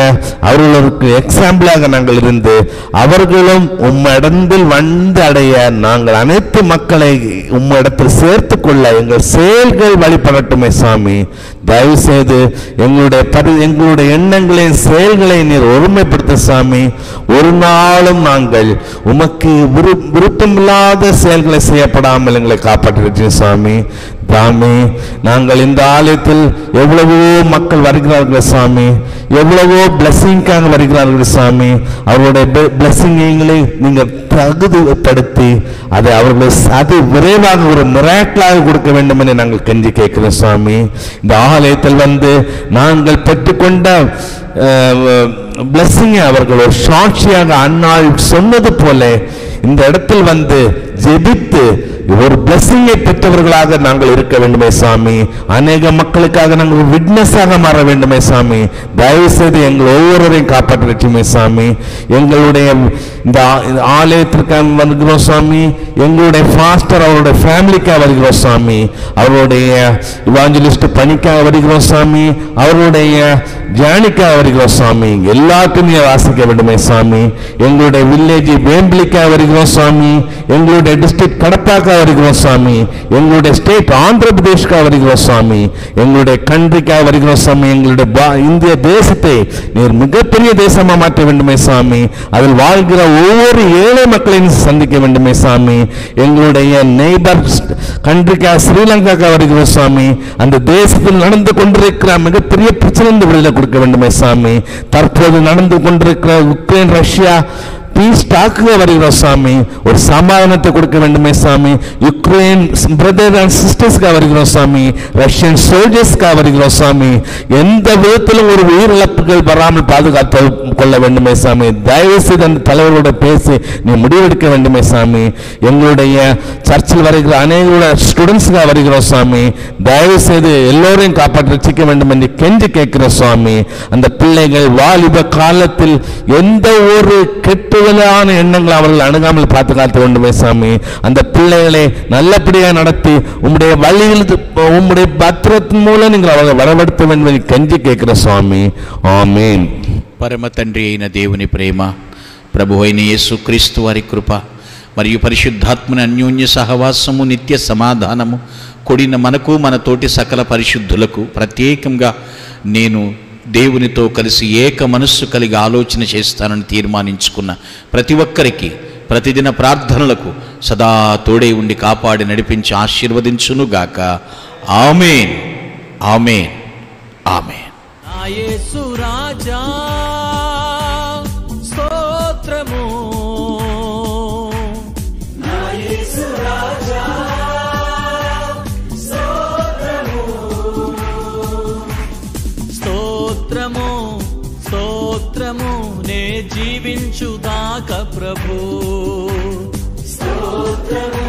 S5: அவர்களுக்கு எக்ஸாம்பிளாக நாங்கள் இருந்து அவர்களும் உம்மிடத்தில் வந்து அடைய நாங்கள் அனைத்து மக்களை உம்மிடத்தில் சேர்த்து கொள்ள எங்கள் செயல்கள் வழிபடட்டுமே சாமி. தயவு செய்து எங்களுடைய எண்ணங்களையும் செயல்களை நீர் ஒருமைப்படுத்த சாமி. ஒரு நாளும் நாங்கள் உமக்கு விருப்பமில்லாத செயல்களை செய்யப்படாமல் எங்களை காப்பாற்றிருக்கீங்க சாமி. சாமி, நாங்கள் இந்த ஆலயத்தில் எவ்வளவோ மக்கள் வருகிறார்கள் சாமி, எவ்வளவோ பிளஸிங்காக வருகிறார்கள் சாமி. அவருடைய பிளஸிங்களை நீங்கள் தகுதிப்படுத்தி அதை அவர்கள் விரைவாக ஒரு மிராக்கிளாக கொடுக்க வேண்டும் என நாங்கள் கெஞ்சி கேட்கிறோம் சாமி. இந்த ஆலயத்தில் வந்து நாங்கள் பெற்றுக்கொண்ட பிளஸிங்கை அவர்கள் ஒரு சாட்சியாக அந்நாள் சொன்னது போல இந்த இடத்தில் வந்து ஜெபித்து ஒரு பிளஸிங்கை பெற்றவர்களாக நாங்கள் இருக்க வேண்டுமே சாமி. அநேக மக்களுக்காக நாங்கள் விட்னஸாக மாற வேண்டுமே சாமி. தயவு செய்து எங்கள் ஒவ்வொருவரையும் காப்பாற்றுமே சாமி. எங்களுடைய இந்த ஆலயத்திற்காக வருகிறோம் சாமி. எங்களுடைய ஃபாஸ்டர் அவருடைய ஃபேமிலிக்காக வருகிறோம் சாமி. அவருடைய இவாஞ்சலிஸ்ட் பணிக்காக வருகிறோம் சாமி. அவருடைய ஜானிக்காக வருகிறோம் சாமி. எல்லாருக்கும் வாசிக்க வேண்டுமே சாமி. எங்களுடைய வில்லேஜ் வேம்பிலிக்காக வருகிறோம் சாமி. எங்களுடைய டிஸ்ட்ரிக்ட் கடப்பாக்காக வருகிறோம் சாமி. எங்களுடைய ஸ்டேட் ஆந்திர பிரதேஷ்காக வருகிறோம் சாமி. எங்களுடைய கண்ட்ரிக்காக வருகிறோம் சாமி. எங்களுடைய இந்திய தேசத்தை நீர் மிகப்பெரிய தேசமா மாற்ற வேண்டுமே சாமி. அதில் வாழ்கிற ஒவ்வொரு ஏழை மக்களையும் சந்திக்க வேண்டுமே சாமி. எங்களுடைய நெய்பர் கண்ட்ரிக்காக ஸ்ரீலங்காக்காக வருகிறோம் சாமி. அந்த தேசத்தில் நடந்து கொண்டிருக்கிற மிகப்பெரிய பிரச்சனை விடுதலை கொடுக்க வேண்டுமே சாமி. தற்போது நடந்து கொண்டிருக்கிற உக்ரைன் ரஷ்யா பீஸ் டாக்குக வருகிறோம் சாமி. ஒரு சமாதானத்தை கொடுக்க வேண்டுமே சாமி. யுக்ரைன் பிரதர் அண்ட் சிஸ்டர்ஸ்க்காக வருகிறோம் சாமி. ரஷ்யன் சோல்ஜர்ஸ்க்காக வருகிறோம் சாமி. எந்த விதத்திலும் ஒரு உயிரிழப்புகள் வராமல் பாதுகாத்து கொள்ள வேண்டுமே சாமி. தயவு செய்து அந்த தலைவரோட பேசி நீ முடிவெடுக்க வேண்டுமே சாமி. எங்களுடைய சர்ச்சில் வருகிற அநேக ஸ்டூடெண்ட்ஸுக்காக வருகிறோம் சாமி. தயவு செய்து எல்லோரையும் காப்பாற்றி ரட்சிக்க வேண்டும் என்று கெஞ்சி கேட்கிற சுவாமி. அந்த பிள்ளைகள் வாலிப காலத்தில் எந்த ஒரு கெட்டுதலான எண்ணங்கள் அவர்கள் அணுகாமல் பாதுகாத்து வேண்டுமே சாமி. அந்த பிள்ளைகளை நல்லபடியாக நடத்தி உம்முடைய வழியில் உம்முடைய பத்திரத்தின் மூலம் நீங்கள் அவர்கள் வரவழைத்த வேண்டும் என்று கெஞ்சி கேட்கிற சுவாமி. ఆమేన్.
S3: పరమ తండ్రి అయిన దేవుని ప్రేమ, ప్రభు అయిన యేసుక్రీస్తు వారి కృప మరియు పరిశుద్ధాత్మని అన్యోన్య సహవాసము, నిత్య సమాధానము కూడిన మనకు మన తోటి సకల పరిశుద్ధులకు, ప్రత్యేకంగా నేను దేవునితో కలిసి ఏక మనస్సు కలిగి ఆలోచన చేస్తానని తీర్మానించుకున్న ప్రతి ఒక్కరికి ప్రతిదిన ప్రార్థనలకు సదా తోడే ఉండి కాపాడి నడిపించి ఆశీర్వదించునుగాక. ఆమేన్, ఆమేన్, ఆమేన్.
S4: నా యేసు రాజా స్తోత్రము, నా యేసు రాజా స్తోత్రము, స్తోత్రము, స్తోత్రము నే జీవించుదాక ప్రభు. స్తోత్రము,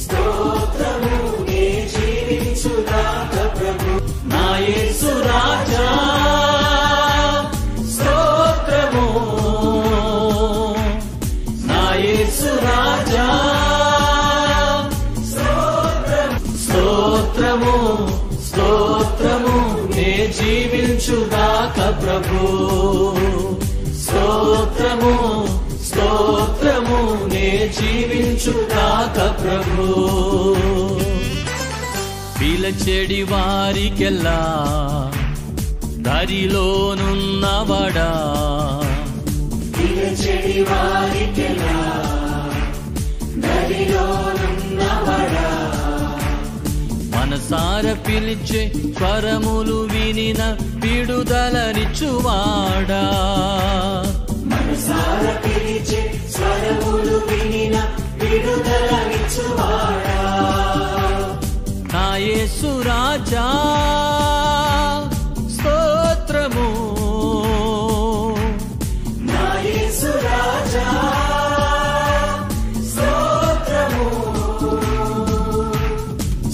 S4: స్తోత్రము నే జీవించుదాక ప్రభు. నా యేసు రాజా స్తోత్రము, నా యేసు రాజా స్తోత్రము, స్తోత్రము, స్తోత్రము నే జీవించుదాక ప్రభు. స్తోత్రము, స్తోత్రము నే జీవించుదాక ప్రభు. పిలచెడి వారికెల్లా దారిలోనున్నవాడా, పిలచెడి వారికెల్లా దారిలోనున్నవాడా, మనసార పిలిచే స్వరములు వినిన విడుదలనిచ్చువాడా, మనసార పిలిచే స్వరములు వినిన విడుదలనిచ్చువాడా. నా యేసు రాజా స్తోత్రము, నా యేసు రాజా స్తోత్రము,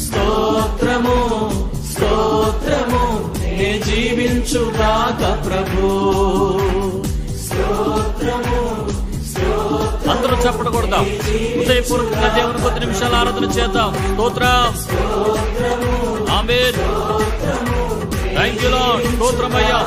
S4: స్తోత్రము, స్తోత్రము నే జీవించుగాక ప్రభు. స్తోత్రము, అందరూ చెప్పకూడదాం. హృదయపూర్వకంగా దేవుని 10 నిమిషాలు ఆరాధన చేద్దాం. స్తోత్రం, ఆమేన్. Thank you lord. స్తోత్రం అయ్యా.